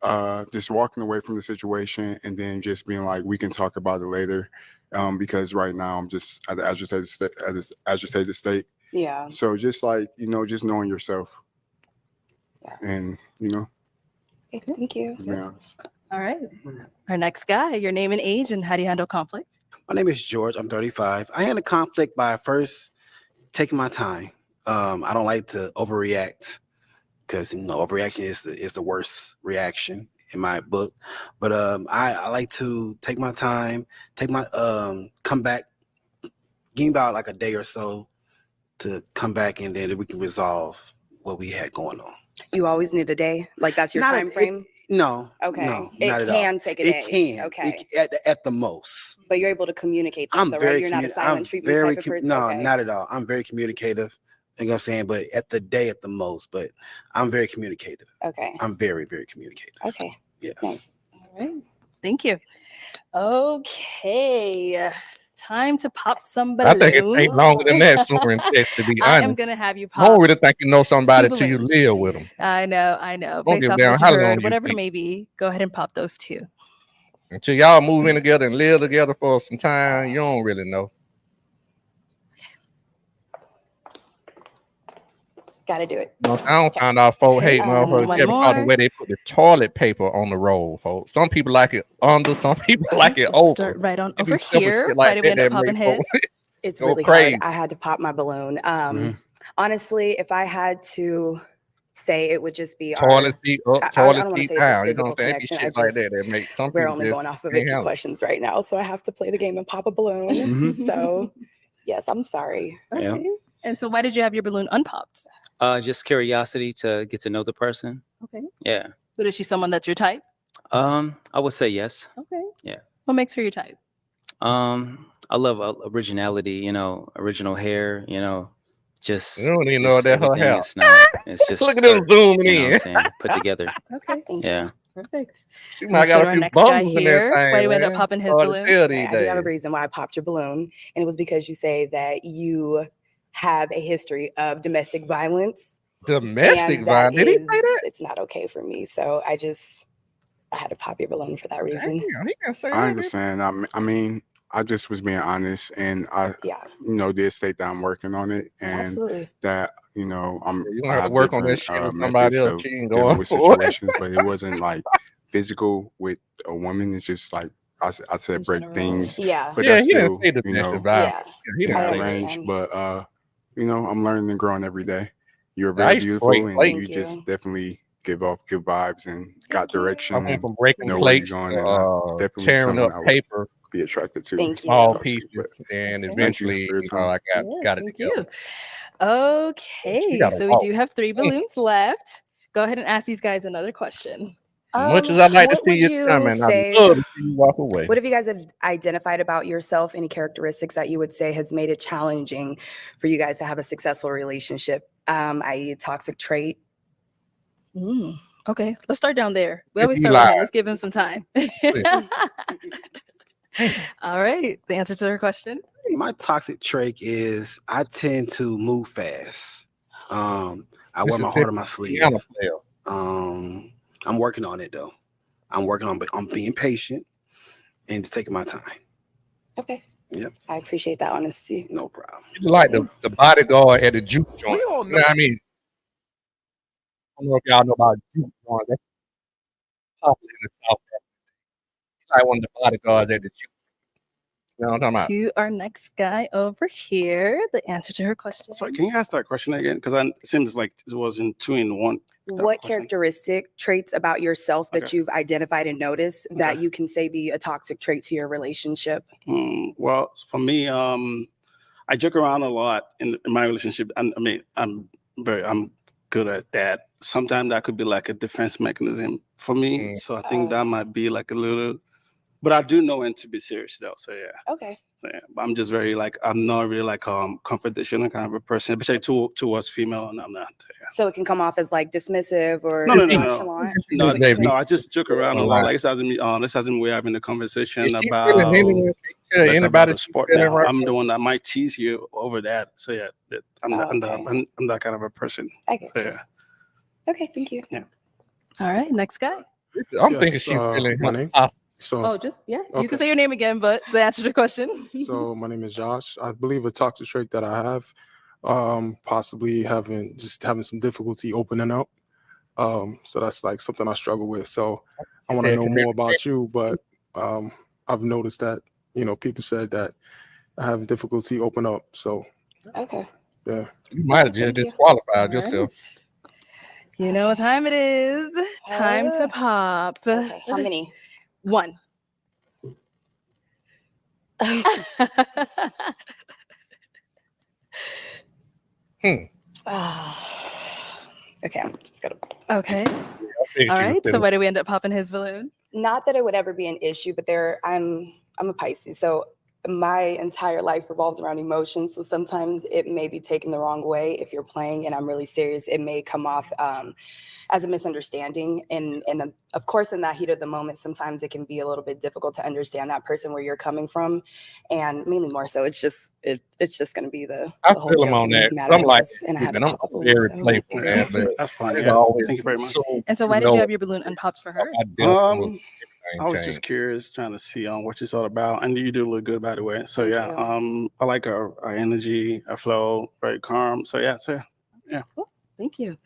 just walking away from the situation and then just being like, we can talk about it later, because right now I'm just at the agitated state. Yeah. So just like, just knowing yourself. Yeah. And, Okay, thank you. to be honest. All right. Our next guy, your name and age, and how do you handle conflict? My name is George. I'm 35. I handle conflict by first taking my time. I don't like to overreact because overreaction is the worst reaction in my book. But I like to take my time, come back, give me about like a day or so to come back, and then we can resolve what we had going on. You always need a day? Like that's your time frame? No. Okay. No, It not at can all. take a day. It can. Okay. At the most. But you're able to communicate I'm stuff, though, very right? You're not a silent treatment type of person? No, Okay. not at all. I'm very communicative. You know what I'm saying? But at the day at the most, but I'm very communicative. Okay. I'm very, very communicative. Okay. Yes. Nice. All right. Thank you. Okay. Time to pop some balloons. I think it takes longer than that, sooner in text, to be honest. I am going to have you I pop. don't really think you know somebody two till you balloons. live with them. I know. Don't Based give off down what you how long heard, you whatever it think. may be, go ahead and pop those two. Until y'all move in together and live together for some time, you don't really know. Gotta do it. I don't find out folks hate motherfuckers one just because the more. way they put the toilet paper on the roll, folks. Some people like it under, some people like it Let's over. start right on It be over simple here. shit Why like do we end that up that popping make folks heads? It's go really crazy. hard. I had to pop my balloon. Honestly, if I had to say, it would just be Toilet seat up, I toilet don't want to seat say it's a down. You know physical what I'm saying? It be connection. shit like that make some we're people only just going off of can't a few handle it. questions right now, so I have to play the game and pop a balloon. So, yes, I'm sorry. Okay. And so why did you have your balloon unpopped? Just curiosity to get to know the person. Okay. Yeah. But is she someone that's your type? I would say yes. Okay. Yeah. What makes her your type? I love originality, original hair, just You don't even know just that her everything hair. is not, it's just Look at them her, zooming you know what I'm in. saying, put together. Okay. Yeah. Perfect. She might Let's go got to a our few next guy bumbles in that here. thing, Why do we end up man. popping his Hard to balloon? tell Okay, these I do have a days. reason why I popped your balloon, and it was because you say that you have a history of domestic violence. Domestic and violence? Did he say that? It's not okay for me. So I had to pop your balloon for that reason. Damn, he can say I that. understand. I mean, I just was being honest, and I, did state that I'm working on it, and Absolutely. that You I gonna have to have work on that different shit with somebody methods else. of She ain't dealing going with for it. situations, but it wasn't like physical with a woman. It's just like I said, break things. Yeah. But Yeah, that's he didn't still, say domestic violence. Yeah, he in didn't that say that. range. But I'm learning and growing every day. You're I very used to beautiful, break and plates. you just definitely give off good vibes and got direction I went and from breaking know where you're plates going. to And definitely tearing someone up I would paper, be attracted to. Thank small talk to, pieces, but and Okay. thank you eventually, for your time. I got it Thank together. you. She Okay, got a so we walk. do have 3 balloons left. Go ahead and ask these guys another question. Much as I like to What see would you you coming, I say? love to see you walk away. What have you guys have identified about yourself? Any characteristics that you would say has made it challenging for you guys to have a successful relationship, i.e., a toxic trait? Okay, let's start down there. We If always you start with him. lie. Let's give him some time. All right, the answer to her question. My toxic trait is I tend to move fast. I wear my heart on my sleeve. Piano player. I'm working on it though. I'm working on being patient and just taking my time. Okay. Yep. I appreciate that honesty. No problem. You like the bodyguard at the juke joint. all You know what I mean? I don't know if y'all know about juke joint. That's popular in the South. He's like one of the bodyguards at the juke. You know what I'm talking about? To our next guy over here, the answer to her question. Sorry, can you ask that question again? Because it seems like it was in 2 in 1. What characteristic traits about yourself that you've identified and noticed that you can say be a toxic trait to your relationship? Well, for me, I joke around a lot in my relationship, and I mean, I'm good at that. Sometimes that could be like a defense mechanism for me. So I think that might be like a little, but I do know when to be serious though. So yeah. Okay. So yeah, but I'm just very I'm not really confrontational kind of a person, especially towards female, and I'm not. Yeah. So it can come off as like dismissive or No. nonchalant. No, I just joke around a lot. Like this hasn't we're having a conversation about anybody a sport now. I'm the one that might tease you over that. So yeah, I'm that kind of a person. I get so, you. yeah. Okay, thank you. Yeah. All right, next guy. I'm thinking she's feeling my him. name. So Oh, just yeah. You okay. can say your name again, but the answer to the question. So my name is Josh. I believe a toxic trait that I have, possibly having some difficulty opening up. So that's like something I struggle with. So I want to know more about you, but I've noticed that people said that I have difficulty open up. So Okay. yeah, you might have just disqualified yourself. You know what time it is? Time to pop. Okay, how many? 1. Okay, I'm just gonna. Okay. All right. So why did we end up popping his balloon? Not that it would ever be an issue, but I'm a Pisces, so my entire life revolves around emotions. So sometimes it may be taken the wrong way. If you're playing and I'm really serious, it may come off as a misunderstanding. And of course, in that heat of the moment, sometimes it can be a little bit difficult to understand that person where you're coming from. And mainly more so, it's just going to be the whole feel him on that. matter. I'm like, and I had I'm very playful, man. But that's fine. it's Yeah. always Thank you very much. so, And so why did you have your balloon unpopped for her? I was just curious, trying to see what she's all about, and you do look good, by the way. So yeah, I like her energy, her flow, very calm. So yeah, Cool. Thank you.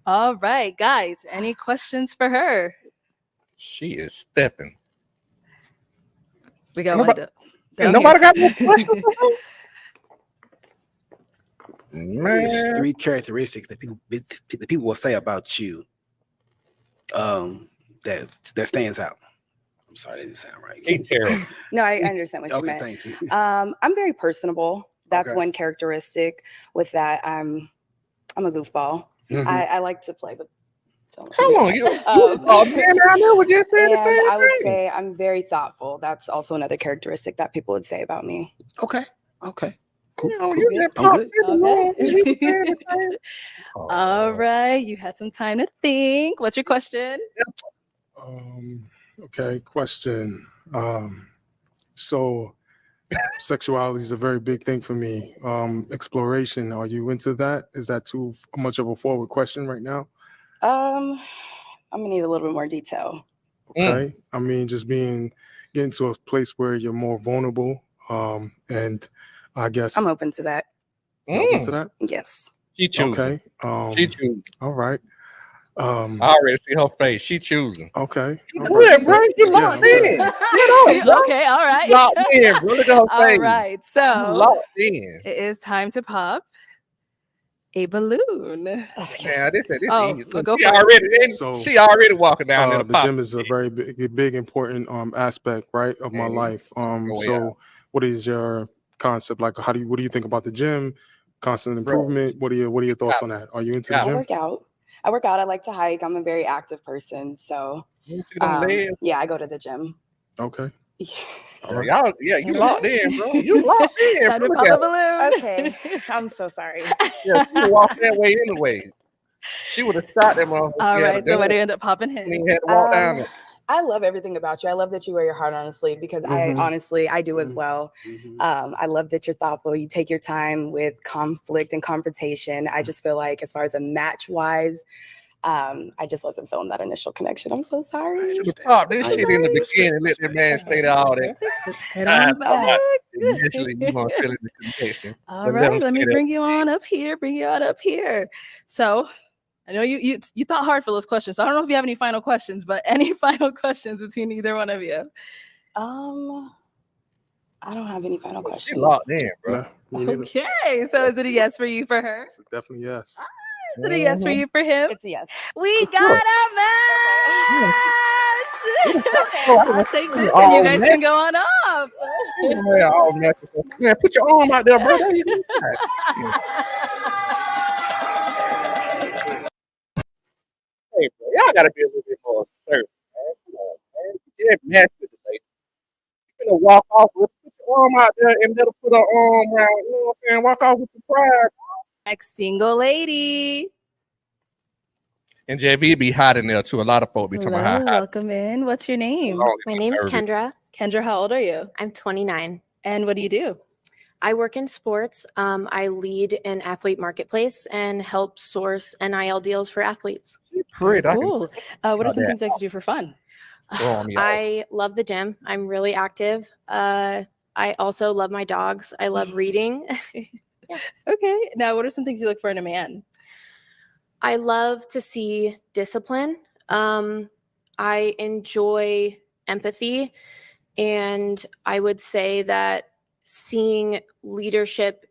All right, guys, any questions for her? She is stepping. We got nobody, one. Nobody got no questions for her. There's 3 characteristics that people will say about you. That stands out. I'm sorry, that didn't sound right. Hey, terrible. No, I understand what you meant. Thank you. I'm very personable. That's one characteristic. With that, I'm a goofball. I like to play, but don't. Come on, you I never just said the same I would thing. say I'm very thoughtful. That's also another characteristic that people would say about me. Okay. Cool. You just popped All right, you had some time to think. What's your question? Okay, question. So sexuality is a very big thing for me. Exploration, are you into that? Is that too much of a forward question right now? I'm gonna need a little bit more detail. Okay. I mean, just getting to a place where you're more vulnerable. And I guess I'm open to that. You're open to that? Yes. She choosing. Okay. She choosing. All right. I already see her face. She choosing. Okay. Good, bro. You locked in. Okay, all right. Locked in, bro. Look at her All face. right, so locked in. It is time to pop a balloon. Man, this easy. So go She for it. she already walking down there. The gym is a very big important aspect, right, of my life. So what is your concept? Like, what do you think about the gym? Constant improvement. What are your thoughts on that? Are you into the gym? I work out. I like to hike. I'm a very active person. So yeah, I go to the gym. Okay. Y'all, you locked in, bro. You locked in. Time to pop a balloon. Okay. I'm so sorry. Yeah, she walked that way anyway. She would have shot that motherfucker. All right, so where do you end up popping him? You had to walk down there. I love everything about you. I love that you wear your heart on a sleeve because I do as well. I love that you're thoughtful. You take your time with conflict and confrontation. I just feel like as far as a match wise, I just wasn't feeling that initial connection. I'm so sorry. Should have popped this shit in the beginning and let that man stay there all that. Just head on back. Initially, you gonna feel in the connection. All right, let me bring you on up here. So I know you thought hard for those questions. So I don't know if you have any final questions, but any final questions between either one of you? I don't have any final questions. She locked in, bro. Okay, so is it a yes for you for her? It's definitely yes. Is it a yes for you for him? It's a yes. We got a match. I'll take this, and you guys can go on up. Man, put your arm out there, bro. There you go. Hey, bro, y'all gotta be a little bit more assertive, man. Come on, man. You can't match with the lady. You're gonna walk off with put your arm out there and let her put her arm around. You know what I'm saying? Walk off with the pride. Next single lady. And JB be hot in there too. A lot of folk be talking about how hot. Welcome in. What's your name? My name is Kendra. Kendra, how old are you? I'm 29. And what do you do? I work in sports. I lead an athlete marketplace and help source NIL deals for athletes. She Very Great. I can cool. What are about some that. things you like to do for fun? Throw me out. I love the gym. I'm really active. I also love my dogs. I love reading. Okay. Now, what are some things you look for in a man? I love to see discipline. I enjoy empathy. And I would say that seeing leadership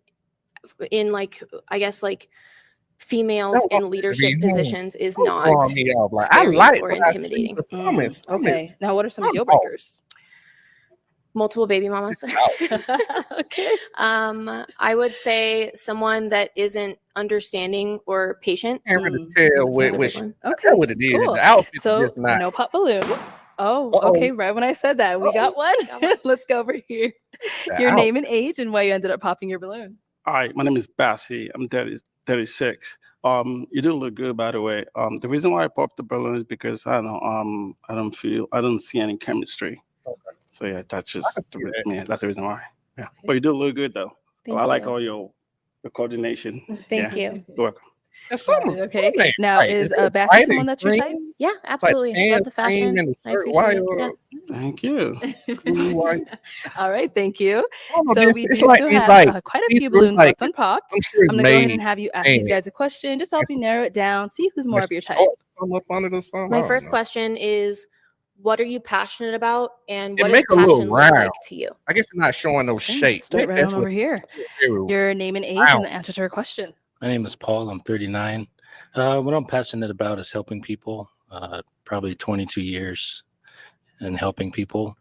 in, like, I guess, like, females That's what in I'm leadership saying. positions is Don't not throw me off. Like I scary like or what I see, intimidating. but some is Okay. Now, what are some some deal off. breakers? Multiple baby mamas. Okay. I would say someone that isn't understanding or patient. Can't really That's tell another which big one. Okay. that's what it is. Cool. The outfit is So, just not. no pop balloons. Oh, Uh-oh. okay. Right when I said that, we got one. Let's go over here. The Your out- name and age and why you ended up popping your balloon. Hi, my name is Bassie. I'm 36. You do look good, by the way. The reason why I popped the balloon is because I don't see any chemistry. So yeah, that's just that's the reason why. Yeah, but you do look good though. Thank I like you. all your coordination. Thank Yeah. you. You're welcome. That's Got some, it, okay. some ain't Now, right. is it Bassie white someone and that's your type? green? Yeah, absolutely. Like Love the tan, cream, fashion. and the I shirt appreciate white it. or Yeah. Thank you. cool white. All right, thank you. I don't know, So this- we it's do like still it's have like quite a these few look balloons like left unpopped. I'm sure it's I'm gonna go ahead made. and have you ask these guys a question just to help you narrow it down, see who's more of your type. Come up under the sun. I My don't first know. question is, what are you passionate about, and It what does make a little passion look round. like to you? I guess it's not showing no shape. Start Maybe right that's on what over here. very Your name and age round. and the answer to her question. My name is Paul. I'm 39. What I'm passionate about is helping people. Probably 22 years in helping people.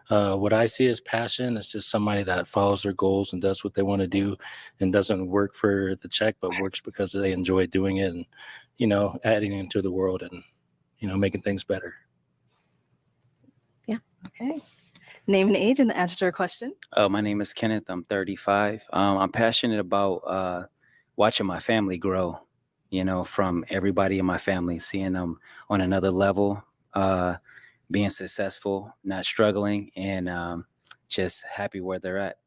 What I see as passion is just somebody that follows their goals and does what they want to do and doesn't work for the check, but works because they enjoy doing it and, adding into the world and, making things better. Okay. Name and age and the answer to her question. My name is Kenneth. I'm 35. I'm passionate about watching my family grow, from everybody in my family, seeing them on another level, being successful, not struggling, and just happy where they're at.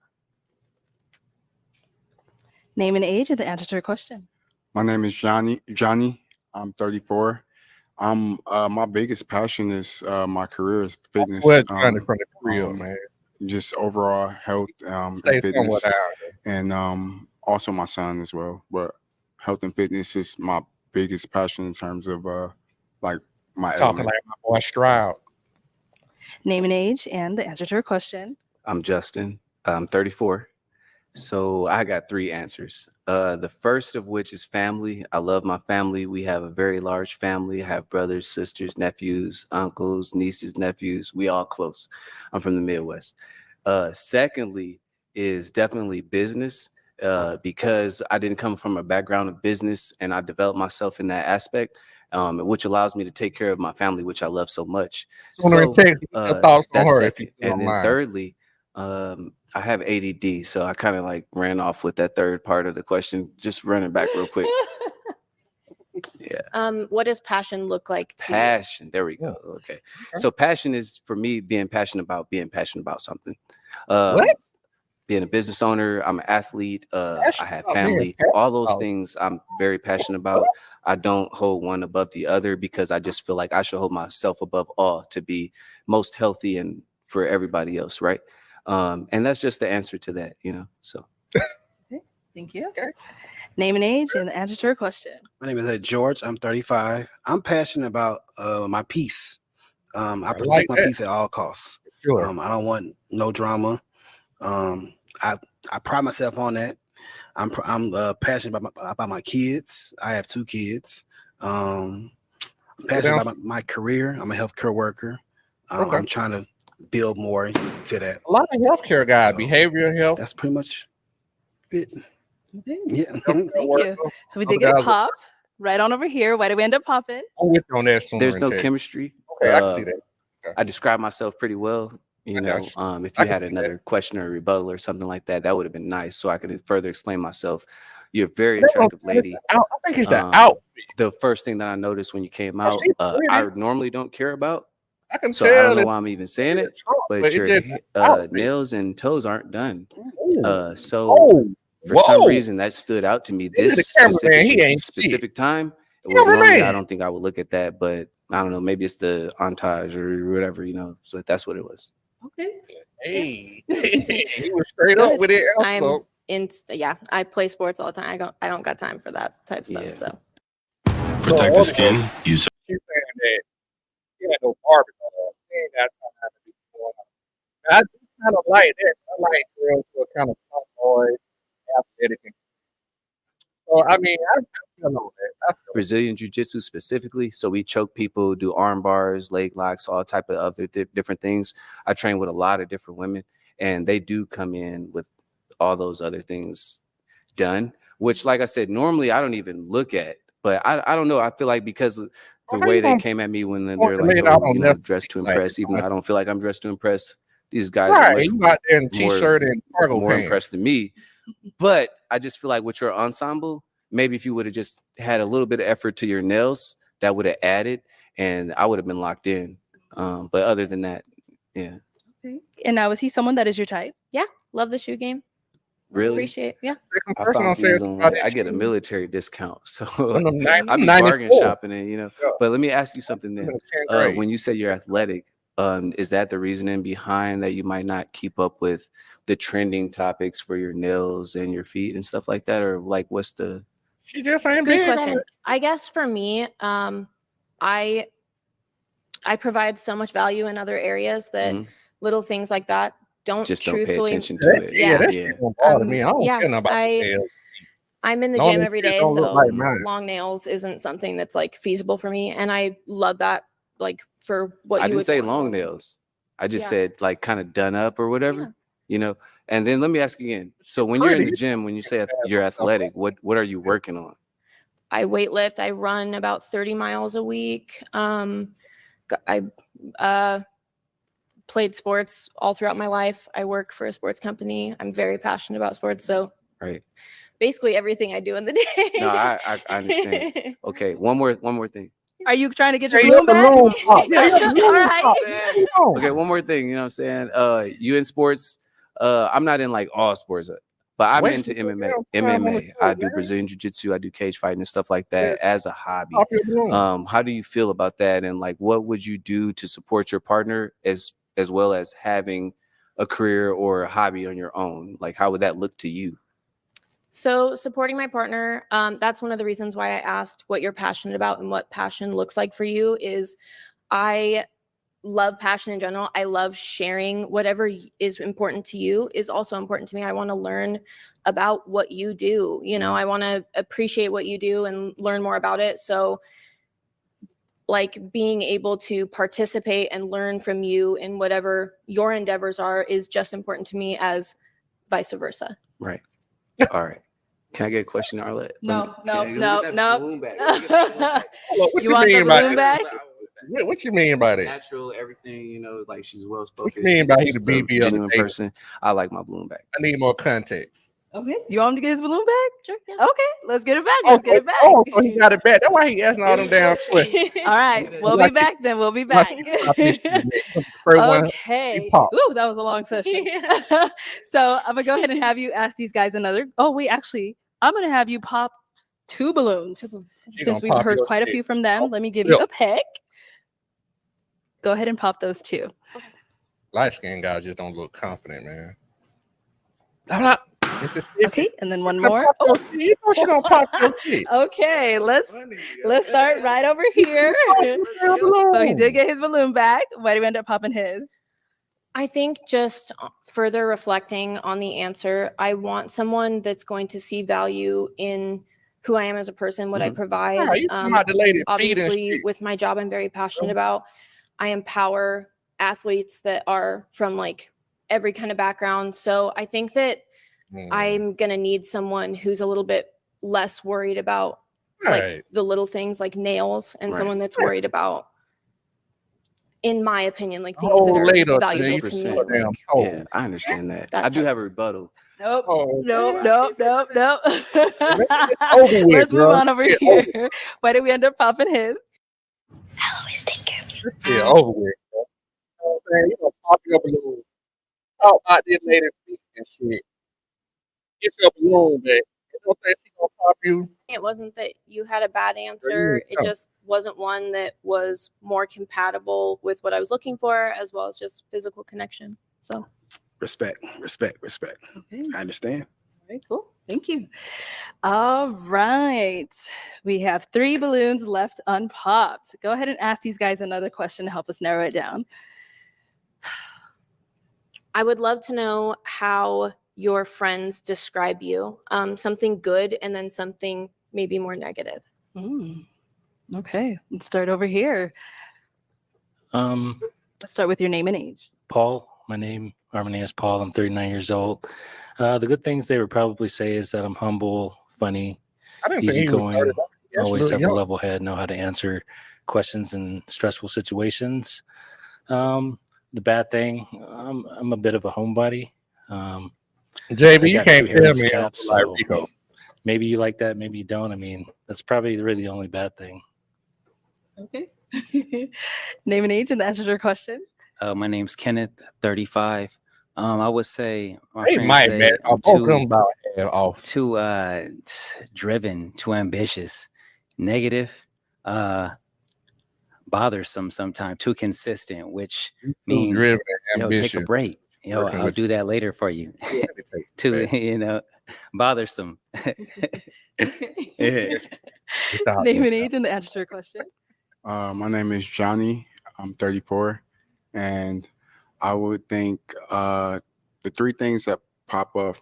Name and age and the answer to her question. My name is Johnny. I'm 34. My biggest passion is my career is fitness. Well, Johnny from the crib, man. Just overall health and Stay fitness, somewhat out. and also my son as well. But health and fitness is my biggest passion in terms of like my Talking element. like my boy Stroud. Name and age and the answer to her question. I'm Justin. I'm 34. So I got 3 answers. The first of which is family. I love my family. We have a very large family. I have brothers, sisters, nephews, uncles, nieces, nephews. We all close. I'm from the Midwest. Secondly is definitely business. Because I didn't come from a background of business and I developed myself in that aspect, which allows me to take care of my family, which I love so much. So, your thoughts on That's her, if you second. don't And then mind. thirdly, I have ADD, so I kind of like ran off with that third part of the question, just running back real quick. Yeah. What does passion look like to you? Passion. There we go. Okay. So passion is for me being passionate about something. What? Being a business owner, I'm an athlete, I have about being family, passionate all those about. things I'm very passionate about. I don't hold one above the other because I just feel like I should hold myself above all to be most healthy and for everybody else, right? And that's just the answer to that, so. Okay. Thank you. Okay. Name and age and the answer to her question. My name is George. I'm 35. I'm passionate about my peace. I protect like my that. peace at all costs. Sure. I don't want no drama. I pride myself on that. I'm passionate about my kids. I have 2 kids. I'm passionate about my career. I'm a healthcare worker. Okay. I'm trying to build more into that. A lot of healthcare guys, behavioral health. That's pretty much it. Okay. Yeah. Thank you. So we did get a pop right on over here. Why did we end up popping? I'm with you on that sooner. There's no Ted. chemistry. Okay, I can see that. Okay. I describe myself pretty well. If I you can had see another question or rebuttal or something like that, that would have been nice so I could further explain myself. You're a very That's what attractive I'm saying. lady. I think it's the Um, outfit. The first thing that I noticed when you came out, she's I pretty. normally don't care about. I can So I tell don't know it. why I'm even saying it, But but it your just outfit. nails and toes aren't done. Ooh. So Whoa. for some Whoa. reason that stood out to me Look at this the cameraman. He ain't shit. specific time. Normally, I don't think I would look at that, but I don't know. Maybe it's the entourage or whatever, So that's what it was. Okay. Hey, he was straight up with it. I play sports all the time. I don't got time for that type stuff. So Protect the skin. Use. She's saying that she had no Barbie doll. She ain't got time to be going on. I do kind of like that. I like girls who are kind of tomboy, athletic. So I mean, I feel on that. Brazilian jiu-jitsu specifically. So we choke people, do arm bars, leg locks, all type of other different things. I train with a lot of different women, and they do come in with all those other things done, which, like I said, normally I don't even look at. But I don't know. I feel like because of the way they came at me when they're like, oh, dressed to impress, even though I don't feel like I'm dressed to impress. These guys are much you out there in t-shirt and cargo more pants. impressed than me. But I just feel like with your ensemble, maybe if you would have just had a little bit of effort to your nails, that would have added, and I would have been locked in. But other than that, yeah. Okay. And now, is he someone that is your type? Yeah, love the shoe game. Really? Appreciate. Yeah. I get a military discount, so I be 94. bargain shopping, and But let me ask you something then. When you say you're athletic, is that the reasoning behind that you might not keep up with the trending topics for your nails and your feet and stuff like that, or like what's the? She just ain't Good big question. on it. I guess for me, I provide so much value in other areas that little things like that don't Just truthfully don't pay attention to it. Yeah, that shit don't bother me. I don't care about the nails. I'm in the Long gym as every it day, don't look so like mine. long nails isn't something that's like feasible for me, and I love that. Like for what I you didn't would say want. long nails. I just said like kind of done up or whatever, And then let me ask again. So when you're in the gym, when you say you're athletic, what are you working on? I weightlift. I run about 30 miles a week. I played sports all throughout my life. I work for a sports company. I'm very passionate about sports. So basically everything I do in the day. No, I understand. Okay, one more thing. Are you trying to get your balloon back? All right. Okay, one more thing. You know what I'm saying? You in sports? I'm not in like all sports, but I'm into MMA. MMA. I do Brazilian jiu-jitsu. I do cage fighting and stuff like that as a hobby. How do you feel about that? And like, what would you do to support your partner as well as having a career or a hobby on your own? Like, how would that look to you? So supporting my partner, that's one of the reasons why I asked what you're passionate about and what passion looks like for you. Is I love passion in general. I love sharing whatever is important to you is also important to me. I want to learn about what you do. I want to appreciate what you do and learn more about it. So like being able to participate and learn from you in whatever your endeavors are is just important to me as vice versa. Right. All right. Can I get a question, Arlette? No. You You want the balloon back? What you mean by that? Natural, everything, like she's well spoken. What you mean by he the BB genuine person? I like my balloon back. I need more context. Okay. You want him to get his balloon back? Sure. Yeah. Okay. Let's get it back. Let's get it back. Oh, so he got it back. That's why he asking all them damn questions. All right. We'll be back then. We'll be back. Okay. Ooh, that was a long session. So I'm going to go ahead and have you ask these guys another. Oh, wait, actually, I'm going to have you pop 2 balloons. Since we've heard quite a few from them, let me give you a pick. Go ahead and pop those 2. Light-skinned guys just don't look confident, man. Okay, and then one more. You know she don't pop your feet. Okay, let's start right over here. So he did get his balloon back. Why did we end up popping his? I think just further reflecting on the answer, I want someone that's going to see value in who I am as a person, what I provide. Obviously, with my job, I'm very passionate about. I empower athletes that are from like every kind of background. So I think that I'm going to need someone who's a little bit less worried about like the little things like nails and someone that's worried about, in my opinion, like things that are valuable to me. Like, yeah, I understand that. I do have a rebuttal. Nope. Nope. Let's move on over here. Why did we end up popping his? I'll always take care of you. Yeah, over with. You know what I'm saying? You gonna pop your balloon. Talk about this lady's feet and shit. Get your balloon back. don't think she gonna pop you? It wasn't that you had a bad you answer. ain't It come. just wasn't one that was more compatible with what I was looking for, as well as just physical connection. So Respect. Okay. I understand. Very cool. Thank you. All right. We have 3 balloons left unpopped. Go ahead and ask these guys another question to help us narrow it down. I would love to know how your friends describe you. Something good and then something maybe more negative. Okay. Let's start over here. Let's start with your name and age. Paul, my name is Paul. I'm 39 years old. The good things they would probably say is that I'm humble, funny, I didn't think he was easygoing, 39. That's a always little have a young. level head, know how to answer questions in stressful situations. The bad thing, I'm a bit of a homebody. JB, I you got can't 2 tell hairless me I'm cats, like so Rico. maybe you like that, maybe you don't. I mean, that's probably really the only bad thing. Okay. Name and age and the answer to your question. My name's Kenneth, 35. I would say my Hey, friends Mike, say man, I'm both of them about half off. too driven, too ambitious, negative, bothersome sometimes, too consistent, which Too means driven and yo, take a ambitious. break. Yo, Working I'll with do that later for you. you. Let me take a Too, break. you know, bothersome. Yeah. It's out Name there. and age and the answer to your question. My name is Johnny. I'm 34, and I would think the 3 things that pop up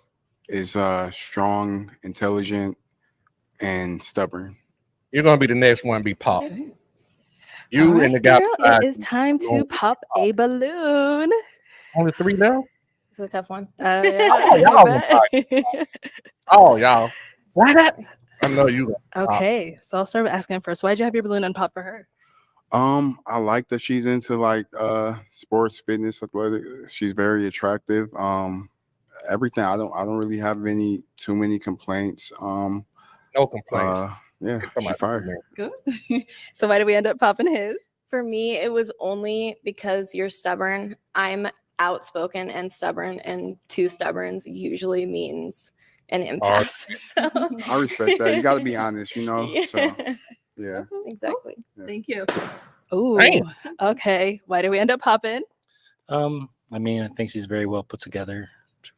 is strong, intelligent, and stubborn. You're gonna be the next one to be popped. All You and right, the guy girl, beside it is you, time you gonna to be pop a balloon. only 3 now. It's a tough one. Yeah, Oh, I y'all bet. Oh, y'all. I know you. Okay, so I'll start with asking first. Why'd you have your balloon unpop for her? I like that she's into like sports, fitness, athletic. She's very attractive. Everything. I don't really have too many complaints. No complaints. Yeah, she fire. Good. So why did we end up popping his? For me, it was only because you're stubborn. I'm outspoken and stubborn, and 2 stubborns usually means an impasse. So. I respect that. You got to be honest, you know. Yeah. So yeah. Exactly. Thank you. Ooh. Okay. Why did we end up popping? I mean, I think she's very well put together,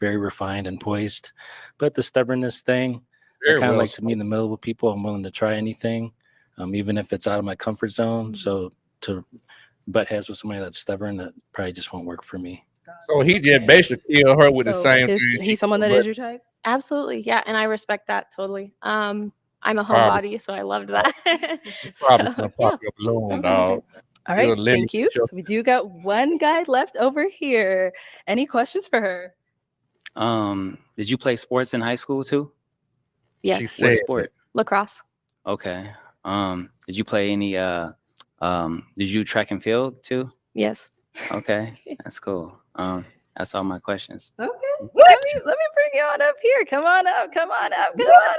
very refined and poised. But the stubbornness thing, Very I kind of well like to meet in the middle with people. I'm willing to try anything, even if it's out of my comfort zone. So to butt heads with somebody that's stubborn, that probably just won't work for me. So he just basically killed her with the So same is thing. he someone that is your type? Absolutely. Yeah. And I respect that totally. I'm a Probably. homebody, so I loved that. Probably So, gonna yeah. pop your balloon, Something dog. All You'll right. limit Thank you. yourself. So we do got one guy left over here. Any questions for her? Did you play sports in high school too? Yes. She What said sport? Lacrosse. Okay. Did you play any did you track and field too? Yes. Okay. That's cool. That's all my questions. Okay. Let me bring you on up here. Come on up. Come on up. Come on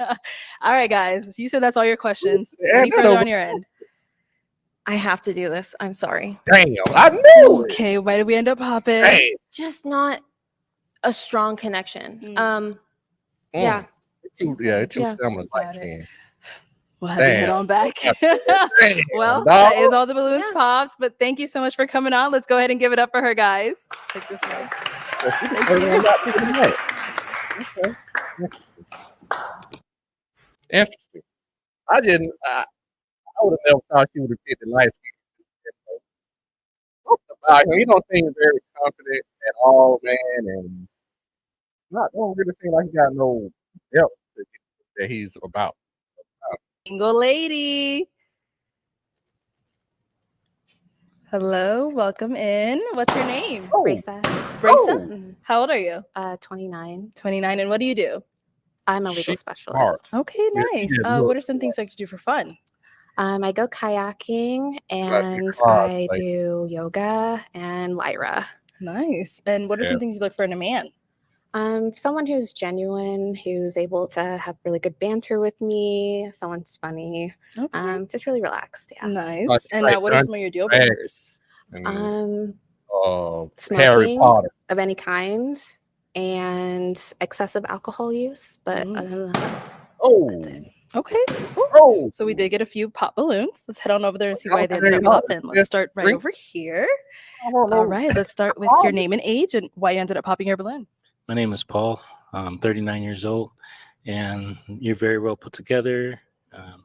up. All right, guys. You said that's all your questions. Yeah, Any that further over- on your end? I have to do this. I'm sorry. Damn, I knew it. Okay. Why did we end up popping? Damn. Just not a strong connection. Yeah. It's too Yeah. similar. Like Got it. saying, We'll have to head damn. on back. Damn, Well, dog. that is all the balloons popped. But thank you so much for coming on. Let's go ahead and give it up for her, guys. Take this away. Interesting. I didn't. I would have never thought she would have picked the light skin. Something about him. He don't seem very confident at all, man, and don't really seem like he got no help that he's about. Single lady. Hello, welcome in. What's your name? Brisa. Brisa? Mhm. How old are you? 29. 29. And what do you do? I'm a legal She's specialist. Okay, Yeah, nice. she did What are some things you like to do for fun? I go kayaking and hard, I like- do yoga and Lyra. Nice. And what are Yeah. some things you look for in a man? Someone who's genuine, who's able to have really good banter with me. Someone's funny. Okay. Just really relaxed. Yeah. Nice. Like- And like what are Dungeons some of your deal and breakers? And, Um, Harry smoking Potter. of any kind. and excessive alcohol use. But other than that, Okay. Oh. So we did get a few pop balloons. Let's head on over there and see why they Okay, ended up popping. Let's start right drink. over here. All right. Let's start with your name and age and why you ended up popping your balloon. My name is Paul. I'm 39 years old, and you're very well put together, a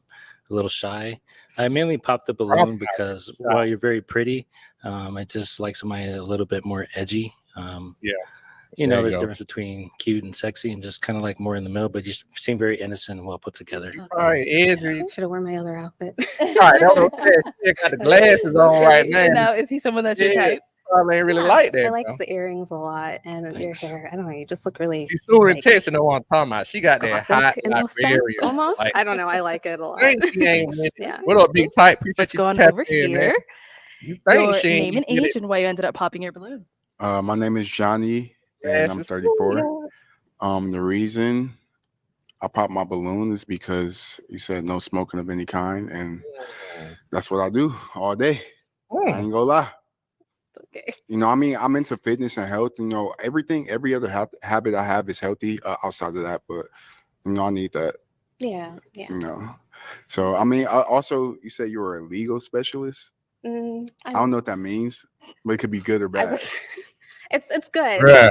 little shy. I mainly popped the balloon because while you're very pretty, I just like somebody a little bit more edgy. Yeah. You know, There you there's a go. difference between cute and sexy and just kind of like more in the middle, but you seem very innocent and well put together. All right, Edry. should have worn my other outfit. All right, that was she got the glasses on right now. And now, is he someone that's your type? Probably ain't really Yeah, like that. I like though. the earrings a lot and your hair. I don't know. You just look really She's super like, intense, you know what I'm talking about. She got that hot gothic in a Liberian. sense, almost. Like, I don't know. I like it a lot. think she ain't with it. Yeah. What up, big type? Appreciate Let's you go on tapping over in, man. here. You think Your she ain't name and with age it. and why you ended up popping your balloon. My name is Johnny, and I'm Glasses. 34. The reason I popped my balloon is because you said no smoking of any kind, and that's what I do all day. I ain't gonna lie. Okay. You know, I mean, I'm into fitness and health. You know, every other habit I have is healthy outside of that, but you know, I need that. Yeah. Yeah. You know, so I mean, also you said you were a legal specialist. I don't know what that means, but it could be good or bad. It's good. Bruh.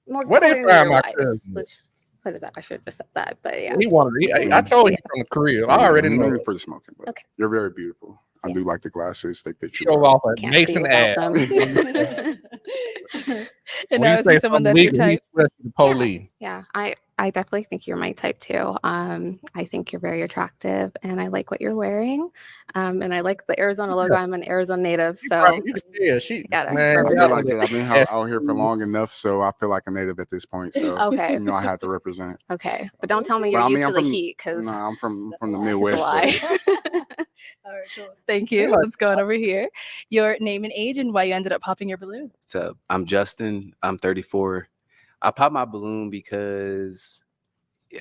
More Where they find my coordinator-wise. cousin? Let's put it that. I should have just said that, but yeah. He wanted. I told you from the crib. I already know. Mainly for the smoking, but you're very beautiful. I do like the glasses; they fit you. Show well. off a Can't see Mason without ad. them. And When now, you is he say someone something that's your legal, he type? sweats to the police. Yeah, I definitely think you're my type too. I think you're very attractive, and I like what you're wearing. And I like the Arizona logo. I'm an Arizona native, so You can tell she, gotta man. I represent. feel like it. I've been out here for long enough, so I feel like a native at this point. So Okay. you know, I had to represent. Okay, but don't tell me But you're I mean, used I'm to the from heat, because no, I'm from the it's Midwest. a lie. All right, cool. Thank you. Let's go on over here. Your name and age and why you ended up popping your balloon. So I'm Justin. I'm 34. I popped my balloon because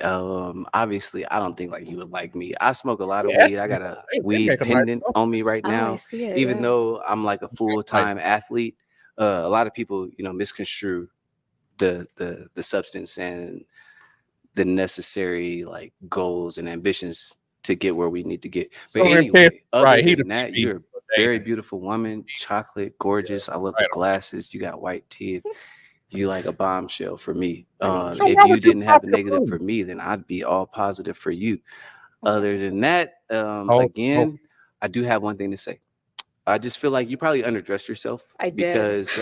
obviously I don't think like you would like me. I smoke a lot of weed. I got a weed pendant on me right Oh, I now. see it, Even yeah. though I'm like a full-time athlete, a lot of people, you know, misconstrue the substance and the necessary like goals and ambitions to get where we need to get. But So anyway, intense, other right, he than the that, PP you're a very beautiful woman, chocolate, gorgeous. I love the glasses. You got white teeth. You like a bombshell for me. So If why you would you didn't have pop a your negative balloon? for me, then I'd be all positive for you. Other than that, Oh, again, I do have one thing to say. I just feel like you probably underdressed yourself. I did. Because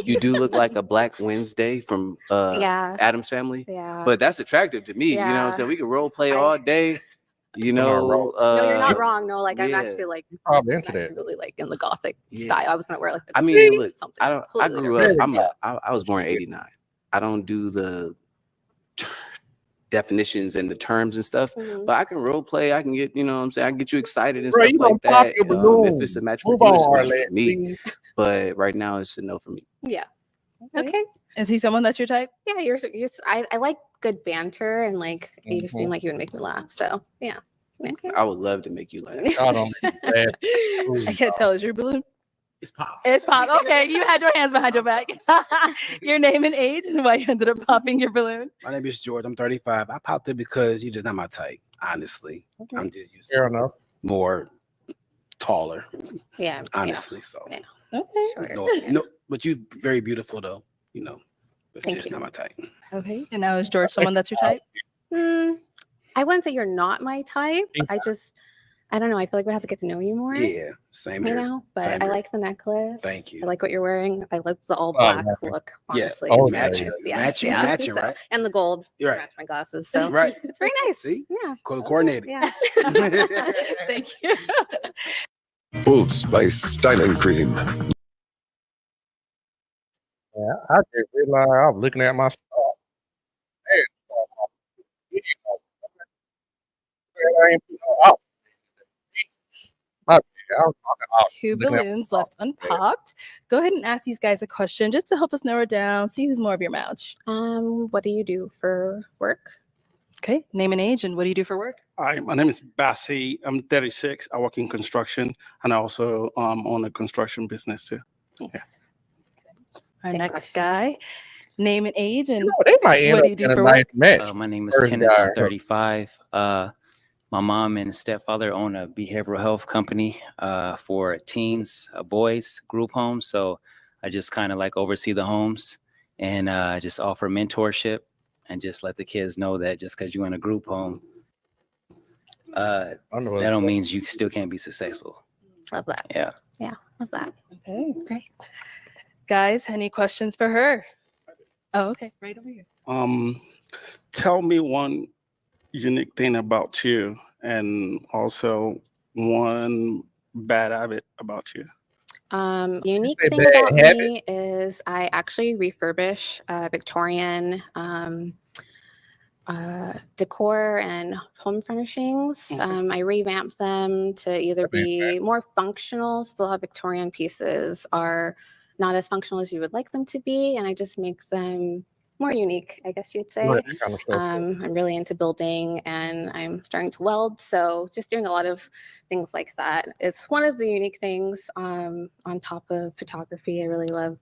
you do look like a Black Wednesday from Yeah. Adam's Family. Yeah. But that's attractive to me. You know what I'm Yeah. saying? We can role play all day. You know, No, you're not wrong. No, like I'm yeah. actually like probably I'm into actually that. really like in the gothic Yeah. style. I was gonna wear like a I mean, look, something. I don't. I completely grew different. up. I was born in '89. I don't do the definitions and the terms and stuff, Mhm. but I can role play. I can get, you know what I'm saying? I can get you excited and Bro, stuff you like don't pop that. your balloon. If it's a match for Move you, on, it's a match Arlette, for me. please. But right now, it's a no for me. Yeah. Okay. Is he someone that's your type? Yeah, I like good banter, and like you seem like you would make me laugh. So yeah. I would love to make you laugh. I can't tell. Is your balloon? It's pop. It's pop. Okay, you had your hands behind your back. Your name and age and why you ended up popping your balloon. My name is George. I'm 35. I popped it because you're just not my type. Honestly, I'm just used Fair to enough. more taller. Yeah. Honestly, so Okay. no, but you very beautiful though. You know, but Thank just you. not my type. Okay. And now is George someone that's your type? I wouldn't say you're not my type. I don't know. I feel like we have to get to know you more. Yeah, same You here. know, but Same I here. like the necklace. Thank you. I like what you're wearing. I like the all black look. Yeah. Honestly, Oh, it's matching. nice. Yeah, Matching, yeah. matching, So- right? And the gold. You're right. Match my glasses. So Right. it's very nice. See? Yeah. Color coordinated. Yeah. Thank you. Old Spice styling cream. Yeah, I just realized I was looking at my stuff. Two balloons left unpopped. Go ahead and ask these guys a question just to help us narrow down, see who's more of your match. What do you do for work? Okay, name and age, and what do you do for work? Hi, my name is Bassi. I'm 36. I work in construction, and I also own a construction business too. Yeah. Our next guy. name and age, and they might end what up do you do in a for nice work? match. My name is First Kenneth. guy I I'm heard. 35. My mom and stepfather own a behavioral health company for teens, boys group homes. So I just kind of like oversee the homes and just offer mentorship and just let the kids know that just because you're in a group home, that don't mean you still can't be successful. Love that. Yeah. Yeah, love that. Okay, great. Guys, any questions for her? Oh, okay, right over here. Tell me one unique thing about you, and also one bad habit about you. Unique say thing bad about habit? me is I actually refurbish Victorian decor and home furnishings. I revamp them to either be more functional, so a lot of Victorian pieces are not as functional as you would like them to be, and I just make them more unique, I guess you'd say. Right, that kind of stuff. I'm really into building and I'm starting to weld, so just doing a lot of things like that. It's one of the unique things on top of photography. I really love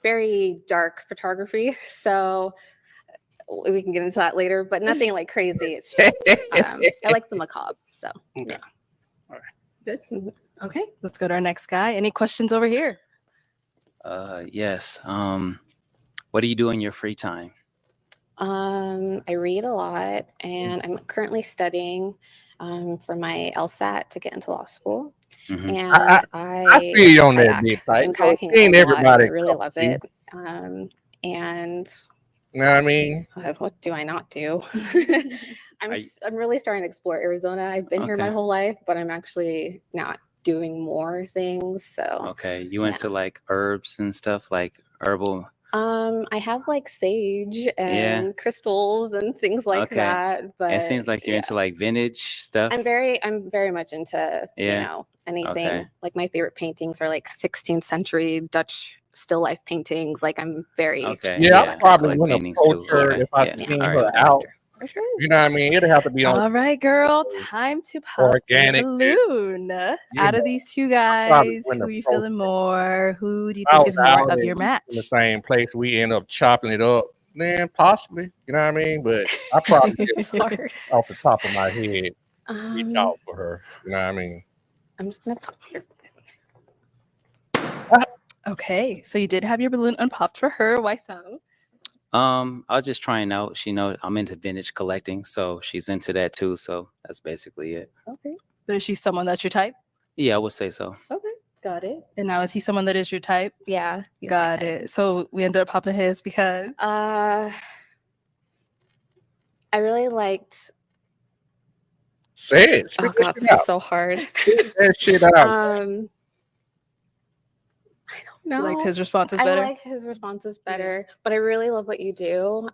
very dark photography, so we can get into that later, but nothing like crazy. It's just I like the macabre, so Okay. yeah. All right. Good. Okay, let's go to our next guy. Any questions over here? Yes. What do you do in your free time? I read a lot, and I'm currently studying for my LSAT to get into law school. Mhm. And I feel you on that kayak. big I've type. been kayaking Ain't a lot, and I everybody really cup of love tea. it. And You know what I mean? what do I not do? I'm really starting to explore Arizona. I've been here my Okay. whole life, but I'm actually not doing more things. So Okay. You into like herbs and stuff, like herbal? I have like sage and crystals and things like Okay. that. But It seems like you're into like vintage stuff. I'm very much into anything. Okay. Like my favorite paintings are like 16th century Dutch still life paintings. Like I'm very Okay. Yeah, I I probably like wouldn't paintings too. approach her Okay. if I Yeah. seen All her right. out. for sure. You know what I mean? It'd have to be on All right, girl. Time to pop the organic. balloon. Out of these two probably guys, wouldn't who are you approach feeling more? Who do you I think was is more out of in your match? the same place. We end up chopping it up. Then possibly, you know what I mean? But I probably It's just hard. off the top of my head reach Um, out for her. You know what I mean? I'm just gonna pop here. Okay, so you did have your balloon unpopped for her. Why so? I was just trying out. She knows I'm into vintage collecting, so she's into that too. So that's basically it. Okay. But is she someone that's your type? Yeah, I would say so. Okay, got it. And now is he someone that is your type? Yeah. Got it. So we ended up popping his because I really liked. Say it. Oh Spit that God, shit this is out. so hard. Spit that shit out. No, you liked his responses I better. like his responses better, but I really love what you do.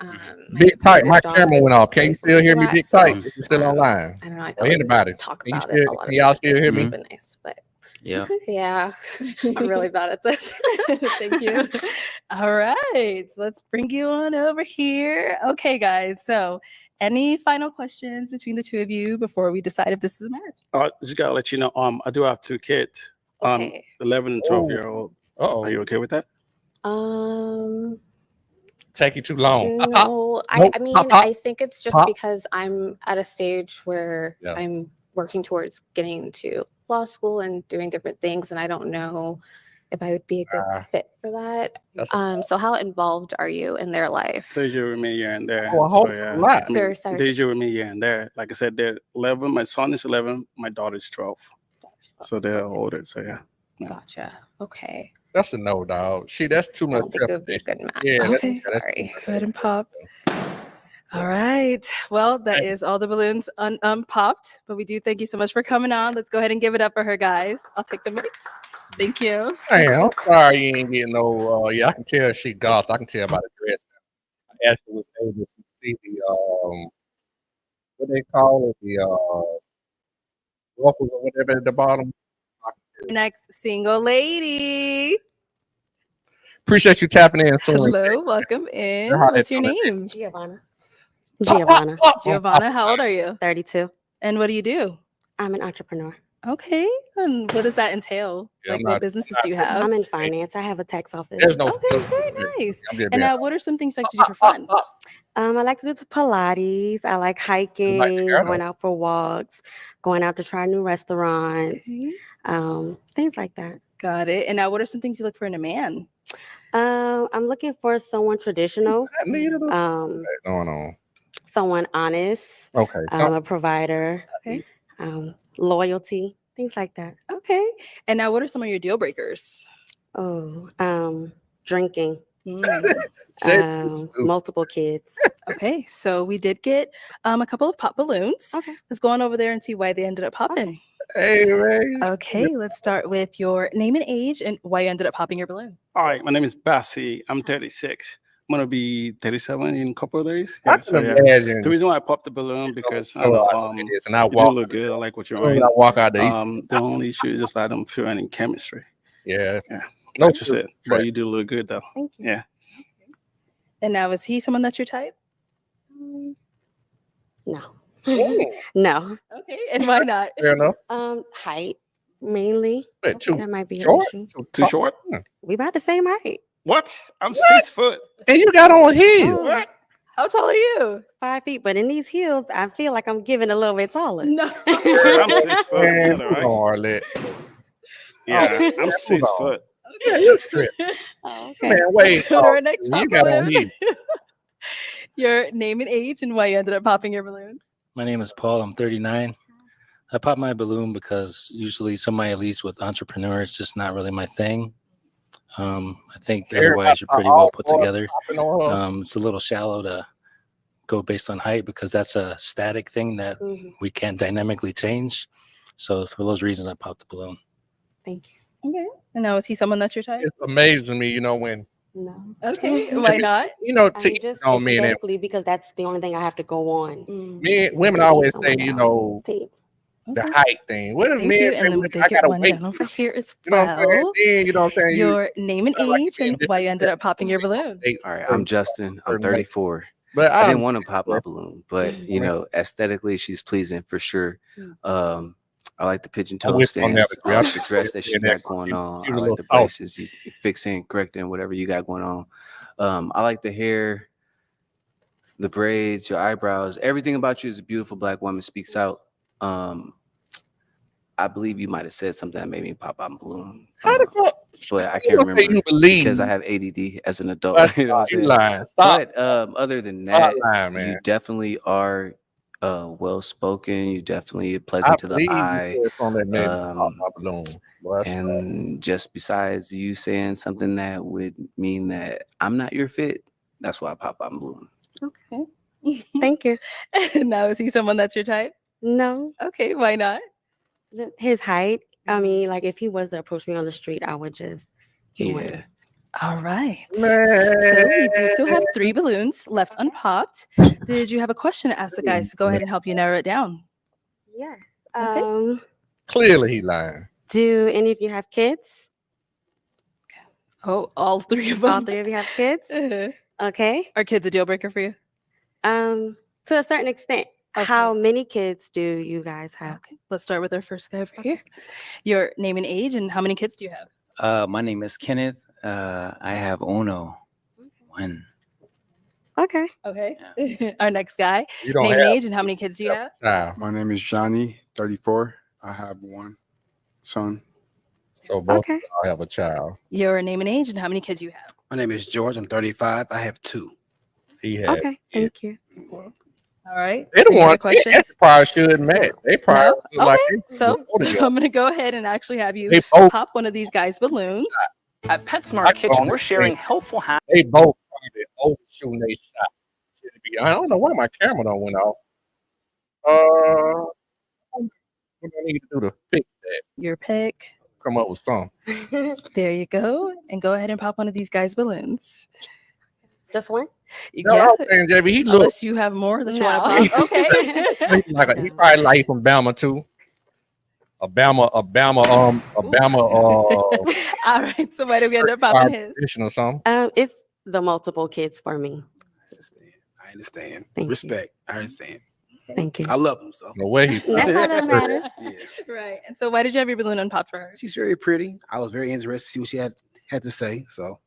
Big tight. My mortgage job camera went is off. Can very you similar still hear to me, that, Big so, tight? If you're still online. I don't know. I Or thought we anybody. would talk Can you about still, it a lot can of y'all still hear me? It's been nice, but Yeah. yeah, I'm really bad at this. Thank you. All right, let's bring you on over here. Okay, guys. So, any final questions between the two of you before we decide if this is a match? Just gotta let you know. I do have two kids. Okay. 11 and 12-year-old. Are you okay with that? Take you too long. No, Nope. I mean, Pop. I think it's just Pop. because I'm at a stage where Yeah. I'm working towards getting into law school and doing different things, and I don't know if I would be a good fit for that. So how involved are you in their life? They deal with me here and there. Oh, I so hope yeah, not. I mean, They're sorry. they deal with me here and there. Like I said, they're 11. My son is 11. My daughter's 12. So they're older. So yeah. Gotcha. Okay. That's a no, dog. That's too I much. don't think it would be a good match. Yeah, Okay. that's too Sorry. much. Go ahead and pop. All right. Well, that is all the balloons popped. But we do thank you so much for coming on. Let's go ahead and give it up for her, guys. I'll take the mic. Thank you. Hey, I'm sorry you ain't getting no. Yeah, I can tell she golfed. I can tell by the dress. I actually was able to see the what they call it, the ruffles or whatever at the bottom. Next single lady. Appreciate you tapping in. Soon. Hello, welcome in. How What's they your doing? name? Giovanna. Giovanna, how old are you? $32. And what do you do? I'm an entrepreneur. Okay. And what does that entail? Yeah, like, what businesses do you have? I'm in finance. I have a tax office. There's no. Okay, very nice. I'm just And being what are some things you like to do for fun? I like to do Pilates. I like hiking, going out for walks, going out to try new restaurants, things like that. Got it. And what are some things you look for in a man? I'm looking for someone traditional. Going on. Someone honest. Okay. A provider. Okay. Loyalty, things like that. Okay. And what are some of your deal breakers? Oh, drinking. Mm. Multiple kids. Okay, so we did get a couple of pop balloons. Okay. Let's go on over there and see why they ended up popping. Hey, man. Okay, let's start with your name and age and why you ended up popping your balloon. All right, my name is Bassi. I'm 36. I'm gonna be 37 in a couple of days. I can imagine. The reason why I popped the balloon because and I you walk. do look good. I like what you're When wearing. I walk out there, The only issue is just I don't feel any chemistry. Yeah. No, that's just it. But you do look good though. Thank you. Yeah. And now, is he someone that's your type? No. No. Okay, and why not? Fair enough. Height mainly. Too that might be short? an issue. Too short? We about the same height. What? I'm 6 foot. And you got on heels. What? How tall are you? 5 feet, but in these heels, I feel like I'm giving a little bit taller. No. I'm 6 foot. Man, either, right? Arlette. Yeah, I'm 6 foot. Yeah, you trip. Okay. Man, wait. Let's go to our next you pop got on balloon. heels. Your name and age and why you ended up popping your balloon. My name is Paul. I'm 39. I pop my balloon because usually somebody at least with entrepreneur is just not really my thing. I think otherwise you're pretty well put together. It's a little shallow to go based on height because that's a static thing that we can't dynamically change. So for those reasons, I popped the balloon. Thank you. Okay. And now, is he someone that's your type? It's amazing to me, you know, when No. Okay. Why not? you know, I to mean, just on me and aesthetically, because that's the only thing I have to go on. women always say, you know, Team. the height thing. What if Thank men you. say, And then we "Well, did I get gotta one wait"? down over here as You know what I'm saying? well. Then, you know what I'm saying? Your name and like age and why you ended up popping your balloon. All right, I'm Justin. I'm 34. But I didn't want to pop my balloon, but you know, aesthetically, she's pleasing for sure. I like the pigeon toe with you on that, stance, but I the dress that she got going on. I like the braces, you fixing, correcting, whatever you got going on. I like the hair, the braids, your eyebrows. Everything about you as a beautiful Black woman speaks out. I believe you might have said something that made me pop out a balloon. How the fuck? But I can't remember You believe because I have ADD as an adult. That's You know what I'm you saying? lying. Stop. But other than Stop that, lying, man. you definitely are well spoken. You definitely I pleasant to the believe eye. you said something that made me pop my balloon. Boy, that's And just besides you saying something that would mean that I'm not your fit, that's why I pop out my balloon. Okay. Thank you. And now, is he someone that's your type? No. Okay. Why not? His height. I mean, like if he was to approach me on the street, I would just. Yeah. All right. Man. So we do still have 3 balloons left unpopped. Did you have a question to ask the guys to go ahead and help you narrow it down? Yes. Okay. Clearly he lying. Do any of you have kids? Oh, all 3 of them. All 3 of you have kids? Okay. Are kids a deal breaker for you? To a certain extent. Okay. How many kids do you guys have? Okay. Let's start with our first guy over here. Your name and age and how many kids do you have? My name is Kenneth. I have Uno. One. Okay. Okay. Our next guy. You don't Name have and age and how many kids do you have? My name is Johnny, 34. I have 1 son. So both Okay. of y'all have a child. Your name and age and how many kids you have? My name is George. I'm 35. I have 2. He had. Okay. Thank you. All right. They the Any other one. questions? They probably should match. They probably No? look like Okay. they So before together. I'm going to go ahead and actually have you They both. pop one of these guys' balloons. At PetSmart Kitchen, we're sharing helpful hacks. They both probably overshooting their shot. Should be. I don't know why my camera don't went off. What do I need to do to fix that? Your pick. Come up with something. There you go. And go ahead and pop one of these guys' balloons. Just one? No, Yeah. I'm saying, JB, he look Unless you have more that you No. want to pop. Okay. he probably like from Bama too. A Bama. All right. So why do we end up popping his? Tradition or something. It's the multiple kids for me. I understand. Thank you. Respect. I understand. Thank you. I love them. So the way he That's all that matters. Yeah. Right. And so why did you have your balloon unpopped for her? She's very pretty. I was very interested to see what she had to say. So,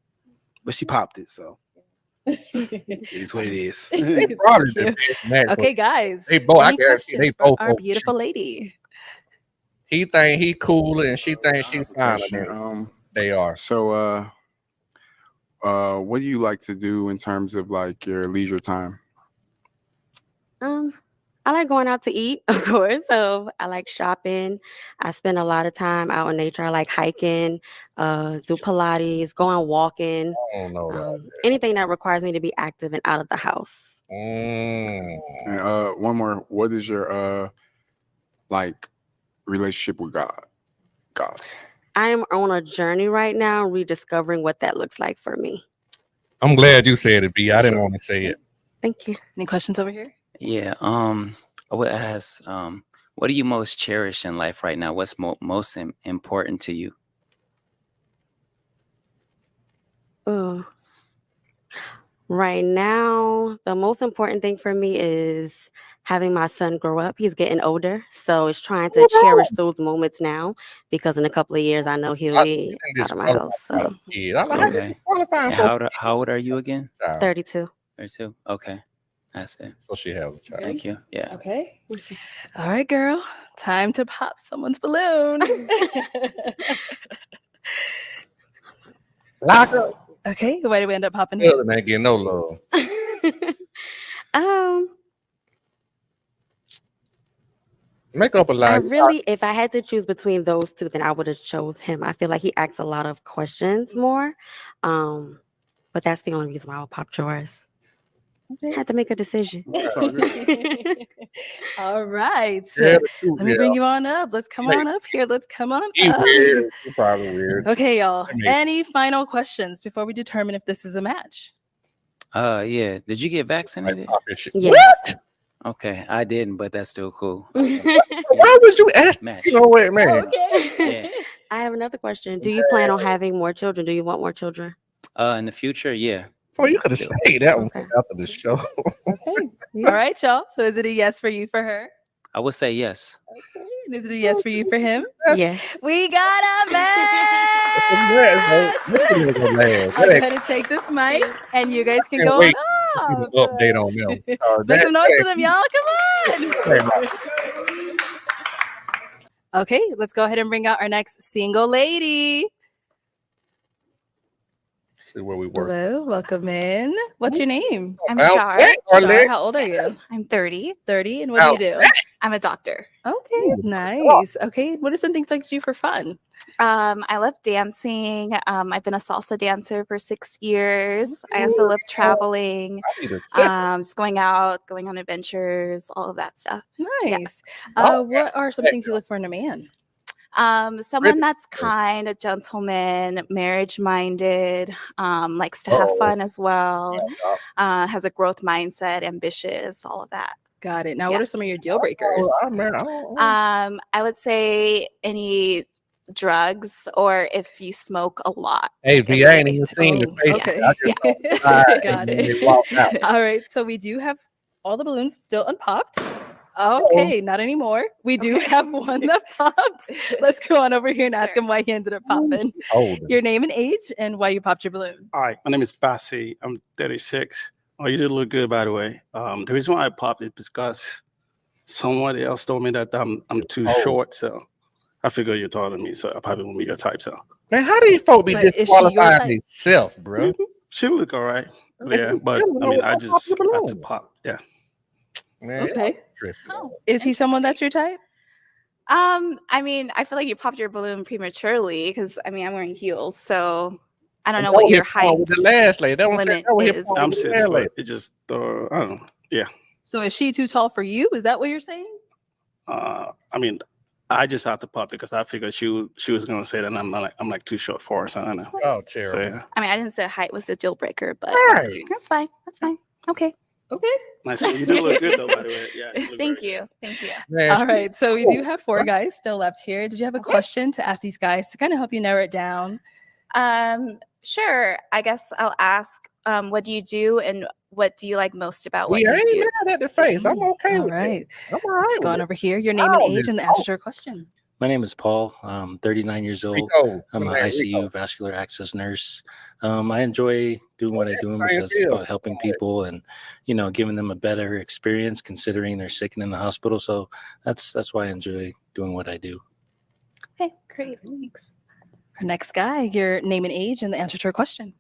but she popped it. So it is what it is. They probably the best match, but Okay, guys. they both. I any guarantee they questions for both. our beautiful lady? He think he cooler, and she thinks she's finer Question. than they are. So, what do you like to do in terms of like your leisure time? I like going out to eat, of course. So I like shopping. I spend a lot of time out in nature. I like hiking, do Pilates, going walking. I don't know Anything that requires me to be active and out of the house. And one more. What is your like relationship with God? God. I am on a journey right now, rediscovering what that looks like for me. I'm glad you said it, B. I didn't want to say it. Thank you. Any questions over here? Yeah. I would ask, what do you most cherish in life right now? What's most important to you? Right now, the most important thing for me is having my son grow up. He's getting older, so it's trying to cherish those moments now because in a couple of years, I know he'll be out of my house. So, Okay. And how old are you again? 32. 32. Okay. That's it. So she has a child. Thank you. Yeah. Okay. All right, girl. Time to pop someone's balloon. Lock up. Okay. Why did we end up popping Still his? ain't getting no love. Make up a lie. I really, if I had to choose between those two, then I would have chose him. I feel like he asks a lot of questions more. But that's the only reason why I would pop yours. I had to make a decision. All right. Yeah, Let me bring you on up. Let's come on up here. Let's come on He up. weird. He probably weird. Okay, y'all. I mean- Any final questions before we determine if this is a match? Yeah. Did you get vaccinated? Yes. What? Okay, I didn't, but that's still cool. Why would you ask? Match. You know what, man? Okay. I have another question. Do you plan on having more children? Do you want more children? In the future, yeah. Oh, you could have said that one after the show. All right, y'all. So is it a yes for you for her? I would say yes. And is it a yes for you for him? Yes. We got a match. I'll I'll go ahead and take this mic, and you guys can go on up. Update on them. Let's make some noise for them, y'all. Come on. Okay, let's go ahead and bring out our next single lady. See where we work. Hello, welcome in. What's your name? I'm Well, Shar. hey, Arlette. Shar, how old are you? I'm 30. 30. And what do you do? I'm a doctor. Okay, nice. Okay, what are some things like to do for fun? I love dancing. I've been a salsa dancer for 6 years. I also love traveling, just going out, going on adventures, all of that stuff. Nice. Yeah. What are some things you look for in a man? Someone that's kind, a gentleman, marriage minded, likes to have fun as well, has a growth mindset, ambitious, all of that. Got it. Now, what are some of your deal breakers? I would say any drugs or if you smoke a lot. Hey, V, I ain't even seen the face. Okay. I just know the side, Got and then it. they walked out. All right. So we do have all the balloons still unpopped. Okay, not anymore. We do have one that popped. Let's go on over here and ask him why he ended up popping. Your name and age and why you popped your balloon. All right, my name is Bassi. I'm 36. Oh, you did look good, by the way. The reason why I popped it is because someone else told me that I'm too short, so I figure you're taller than me, so I probably won't be your type. So, Man, how do these folk be But is she your disqualifying type? themselves, bro? she look all right. Yeah, but I mean, I just have to pop. Yeah. Man, Okay. Is he someone that's your type? I mean, I feel like you popped your balloon prematurely because I mean I'm wearing heels, so I don't know That what was your his point height with the last lady. That was limit his is. point I'm with the 6 last foot. lady. It just, I don't know. Yeah. So is she too tall for you? Is that what you're saying? I mean, I just have to pop because I figured she was gonna say that I'm like too short for her, so I don't know. Oh, So, terrible. yeah. I mean, I didn't say height was a deal breaker, but Right. that's fine. That's fine. Okay. Okay. Nice. You do look good though, by the way. Yeah. You look Thank you. Thank you. All right. So we do have 4 guys still left here. Did you have a question to ask these guys to kind of help you narrow it down? Sure. I guess I'll ask. What do you do, and what do you like most about what Yeah, I you ain't do? mad at the face. I'm okay All with right. it. I'm all right Let's with go on it. over here. Your name and Oh, age this- and the answer to your question. My name is Paul. I'm 39 years old. Rico. I'm My an man, ICU Rico. vascular access nurse. I enjoy doing what I do Same because it's field. about helping people and, you know, giving them a better experience considering they're sick and in the hospital. So that's why I enjoy doing what I do. Okay, great. Thanks. Our next guy, your name and age and the answer to your question.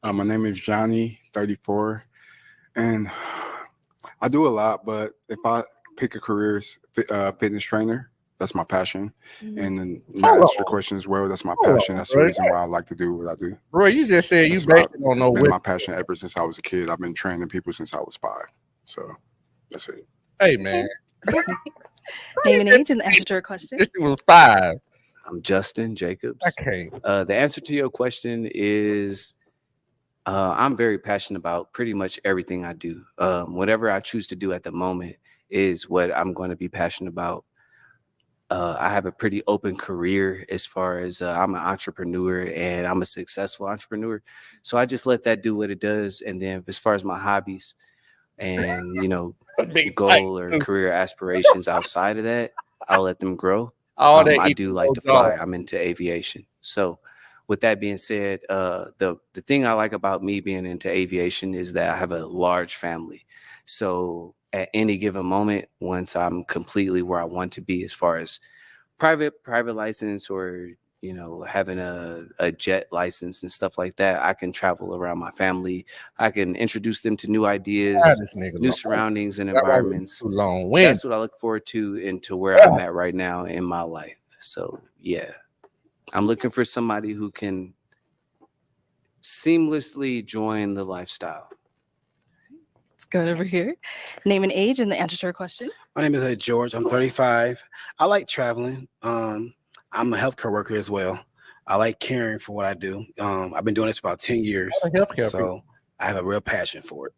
My name is Johnny, 34, and I do a lot. But if I pick a career as fitness trainer, that's my passion. And then that answers your question as well. That's my passion. That's the bro. reason why I like to do what I do. Bro, you just said you It's basically don't know been what. my passion ever since I was a kid. I've been training people since I was 5. So that's it. Hey, man. Name and age and the answer to your question. This was 5. I'm Justin Jacobs. Okay. The answer to your question is I'm very passionate about pretty much everything I do. Whatever I choose to do at the moment is what I'm going to be passionate about. I have a pretty open career as far as I'm an entrepreneur and I'm a successful entrepreneur. So I just let that do what it does. And then as far as my hobbies and, you know, goal or career aspirations outside of that, I'll let them grow. All that I equals do like no to fly. job. I'm into aviation. So with that being said, the thing I like about me being into aviation is that I have a large family. So at any given moment, once I'm completely where I want to be as far as private license or, you know, having a jet license and stuff like that, I can travel around my family. I can introduce them to new ideas, This nigga new long. surroundings and That why we environments. too long. That's what I look forward to into where I'm at right now in my life. So yeah, I'm looking for somebody who can seamlessly join the lifestyle. Let's go over here. Name and age and the answer to your question. My name is George. I'm 35. I like traveling. I'm a healthcare worker as well. I like caring for what I do. I've been doing this for about 10 years. So I have a real passion for it.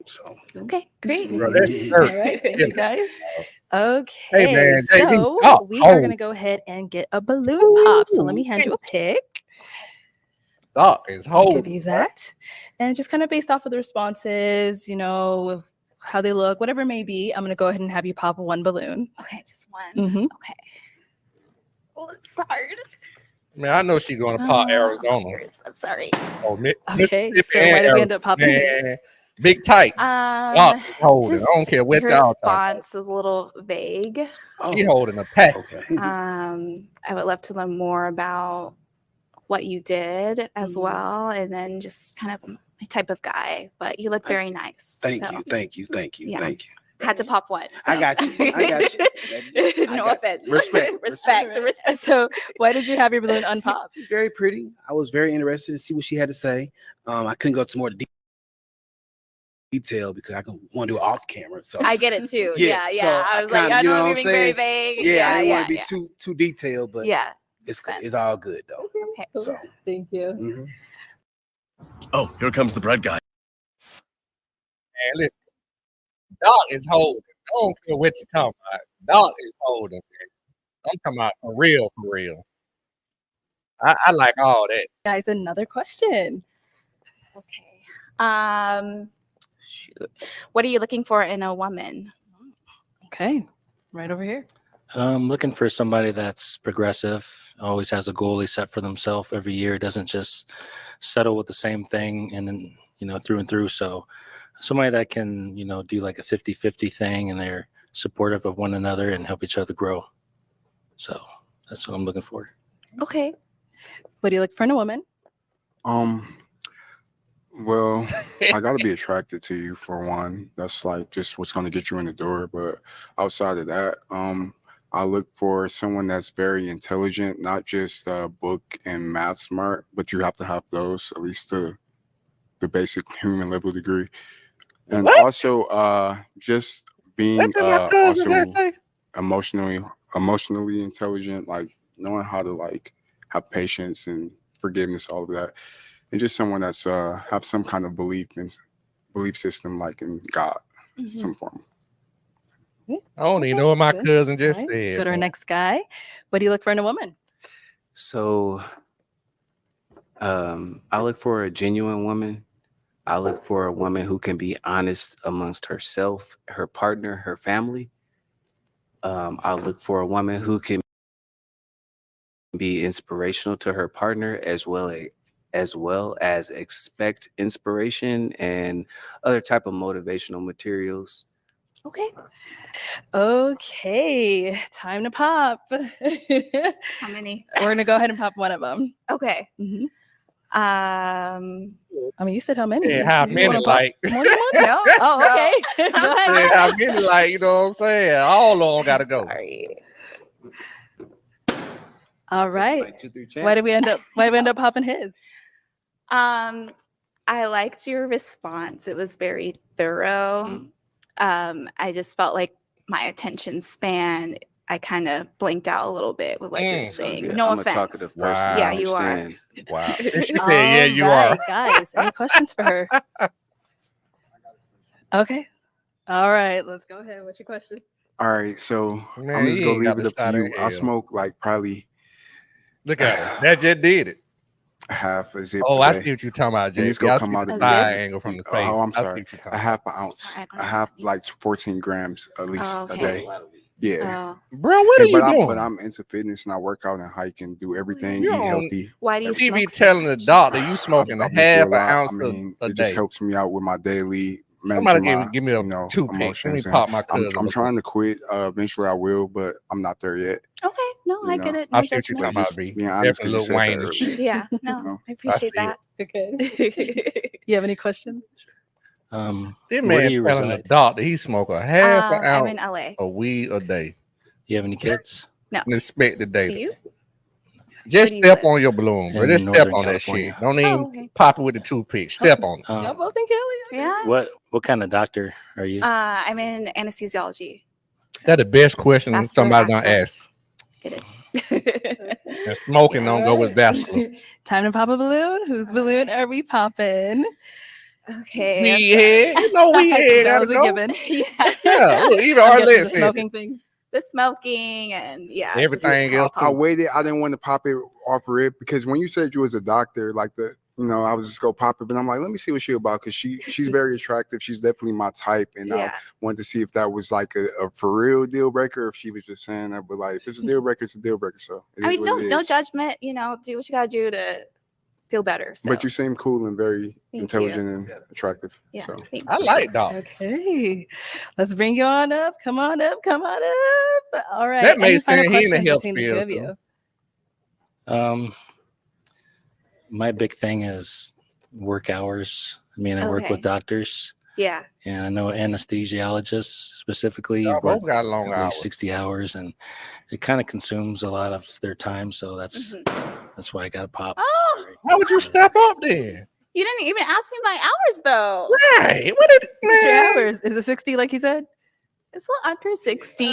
So okay, great. Bro, that's All right, thank you guys. Okay, Hey, man, so JB, we are gonna go ahead and get a balloon pop. So let me hand you a pick. Doc is I'll holding. give you that, and just kind of based off of the responses, you know, how they look, whatever it may be, I'm gonna go ahead and have you pop one balloon. Okay, just one. Okay. Oh, it's hard. Man, I know she's gonna pop Arizona. I'm sorry. Oh, Okay, Mississippi so and why did we Arizona. end up popping these? Man, big tight. Doc is holding. I don't care what Her y'all talking. response is a little vague. She holding a pack. Okay. I would love to learn more about what you did as well, and then just kind of my type of guy. But you look very nice. thank so, you. Thank you. Thank you. Yeah. Thank you. Had to pop one. I got you. I got you. No offense. Respect. Respect. So why did you have your balloon unpopped? She's very pretty. I was very interested to see what she had to say. I couldn't go to more detail because I want to do it off camera. So I get it too. Yeah. so I was like, I you know know I'm what I'm being very saying? vague. Yeah, I didn't want to be yeah. too detailed, but Yeah. it's all good though. Okay. So thank you. mhm. Oh, here comes the bread guy. Man, listen, Doc is holding. I don't care what you're talking about. Doc is holding. Man. I'm talking about for real, for real. I like all that. Guys, another question. Shoot. What are you looking for in a woman? Okay, right over here. I'm looking for somebody that's progressive, always has a goal they set for themselves every year, doesn't just settle with the same thing and then, you know, through and through. So somebody that can, you know, do like a 50-50 thing and they're supportive of one another and help each other grow. So that's what I'm looking for. Okay. What do you look for in a woman? Well, I gotta be attracted to you for one. That's like just what's gonna get you in the door. But outside of that, I look for someone that's very intelligent, not just book and math smart, but you have to have those, at least the basic human level degree. And What? also just being What did my cousin also just say? emotionally intelligent, like knowing how to like have patience and forgiveness, all of that. And just someone that's have some kind of belief system, like in God, some form. I don't even know what my cousin just All right, said. let's go to our man. next guy. What do you look for in a woman? So I look for a genuine woman. I look for a woman who can be honest amongst herself, her partner, her family. I look for a woman who can be inspirational to her partner as well as expect inspiration and other type of motivational materials. Okay. Okay. Time to pop. How many? We're gonna go ahead and pop one of them. Okay. I mean, you said how many? Yeah, how You many wanna pop like? more than one? No. Oh, no. okay. Go ahead. Yeah, how many like? You know what I'm saying? All of them gotta go. Sorry. All right. Like 2-3 Why did we end up popping his? I liked your response. It was very thorough. I just felt like my attention span, I kind of blanked out a little bit with what you were saying. No I'm offense. a talkative person. Yeah, I you are. understand. Wow. She said, yeah, you are. Guys, any questions for her? Okay. All right, let's go ahead. What's your question? All right, so Man, I'm just you gonna ain't got leave it to up to start you. at I L. smoke like probably Look at her. That just did it. half a zip. Oh, a I day. see what you're talking about, And it's JP. gonna I come see out the of side the angle from the face. Oh, I'm I see sorry. what you're talking A half an ounce. I have like 14 grams at least Oh, a okay. day. Yeah. Bro, what are you doing? But I'm into fitness and I work out and hike and do everything, You eat don't- healthy. Why do you He smoke be so telling the doctor you smoking I've a been through half a an lot. ounce I mean, a it just day. helps me out with my daily Somebody managing give me a toothpick. Let me emotions. pop my I'm cousin. trying to quit. Eventually I will, but I'm not there yet. Okay. No, I get it. I No see what you're judgment. talking about, Just B. being honest, Definitely because Lil you said Wayne that and shit. earlier. Yeah. No, know? I appreciate see it. that. Okay. You have any questions? This Where do man you telling the reside? doctor he smoke a half an I'm in ounce LA. of weed a day. You have any kids? No. Inspect the Do data. you? Just do you step live? on your balloon, bro. In Just step Northern on that California. shit. Don't even okay. pop it with the toothpick. Step on it. Y'all both in Cali? Yeah. What kind of doctor are you? I'm in anesthesiology. That's the best question Vascular somebody done access. ask. Get it? And smoking don't go with vascular. Time to pop a balloon. Whose balloon are we popping? Okay. We head, you know, we head That gotta was a go. given. Yeah, look, even I'm our guessing the legs said smoking thing. The smoking and yeah, everything else I too. waited. I didn't want to pop it off rip because when you said you was a doctor, like I was just go pop it, but I'm like, let me see what she about because she's very attractive. She's definitely my type, and I wanted to see if that was like a for real deal breaker, or if she was just saying that. But like, if it's a deal breaker, it's a deal breaker. So it I is mean, what it no is. judgment. Do what you gotta do to feel better. So. But you seem cool and very Thank intelligent and attractive. Yeah, So I like dog. Okay. Let's bring you on up. Come on up. Come on up. All right. That Any makes final sense. He in the questions health between the two field, of you? My big thing is work hours. I mean, I work with doctors. Yeah. And I know anesthesiologists specifically Y'all work both got long at hours. least 60 hours, and it kind of consumes a lot of their time. So that's why I got to pop. Oh, Sorry. Why would you step up then? you didn't even ask me my hours though. Right. What did What's your man? hours? Is it 60 like he said? It's a little under 60.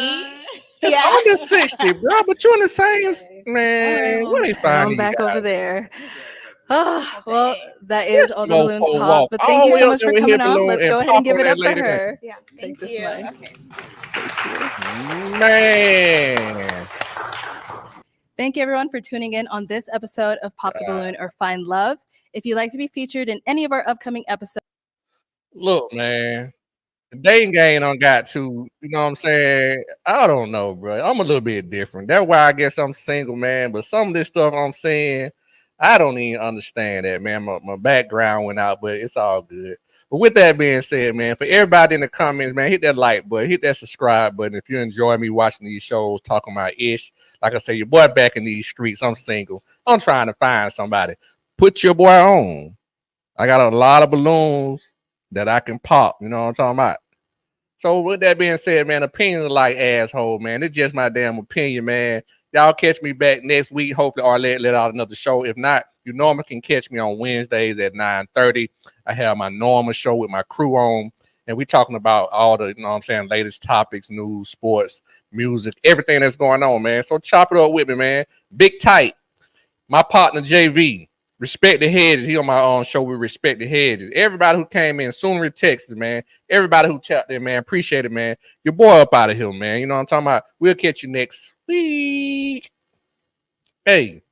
It's under 60, bro. But you in the same man. What they I'm finding you back over guys? there. Oh, well, that is This all the balloons mofo popped. walk But all thank the you way so up much there for with his coming on. balloon Let's and go ahead pop and give on it that up for lady there. her. Yeah. Take Thank this you. way. Okay. Man. Thank you, everyone, for tuning in on this episode of Pop the Balloon or Find Love. If you'd like to be featured in any of our upcoming episodes, Look, man. The dating game on got to, you know what I'm saying? I don't know, bro. I'm a little bit different. That's why I guess I'm single, man. But some of this stuff I'm saying, I don't even understand that, man. My background went out, but it's all good. But with that being said, man, for everybody in the comments, man, hit that like button, hit that subscribe button. If you enjoy me watching these shows, talking about ish, like I say, your boy back in these streets. I'm single. I'm trying to find somebody. Put your boy on. I got a lot of balloons that I can pop. You know what I'm talking about? So with that being said, man, opinion like asshole, man. It's just my damn opinion, man. Y'all catch me back next week. Hopefully Arlette let out another show. If not, you normally can catch me on Wednesdays at 9:30. I have my normal show with my crew on, and we talking about all the, you know what I'm saying, latest topics, news, sports, music, everything that's going on, man. So chop it up with me, man. Big Tight, my partner JV. Respect the Hedges. He on my own show. We Respect the Hedges. Everybody who came in, Sooner Texas, man. Everybody who tapped in, man. Appreciate it, man. Your boy up out of here, man. You know what I'm talking about? We'll catch you next week. Hey.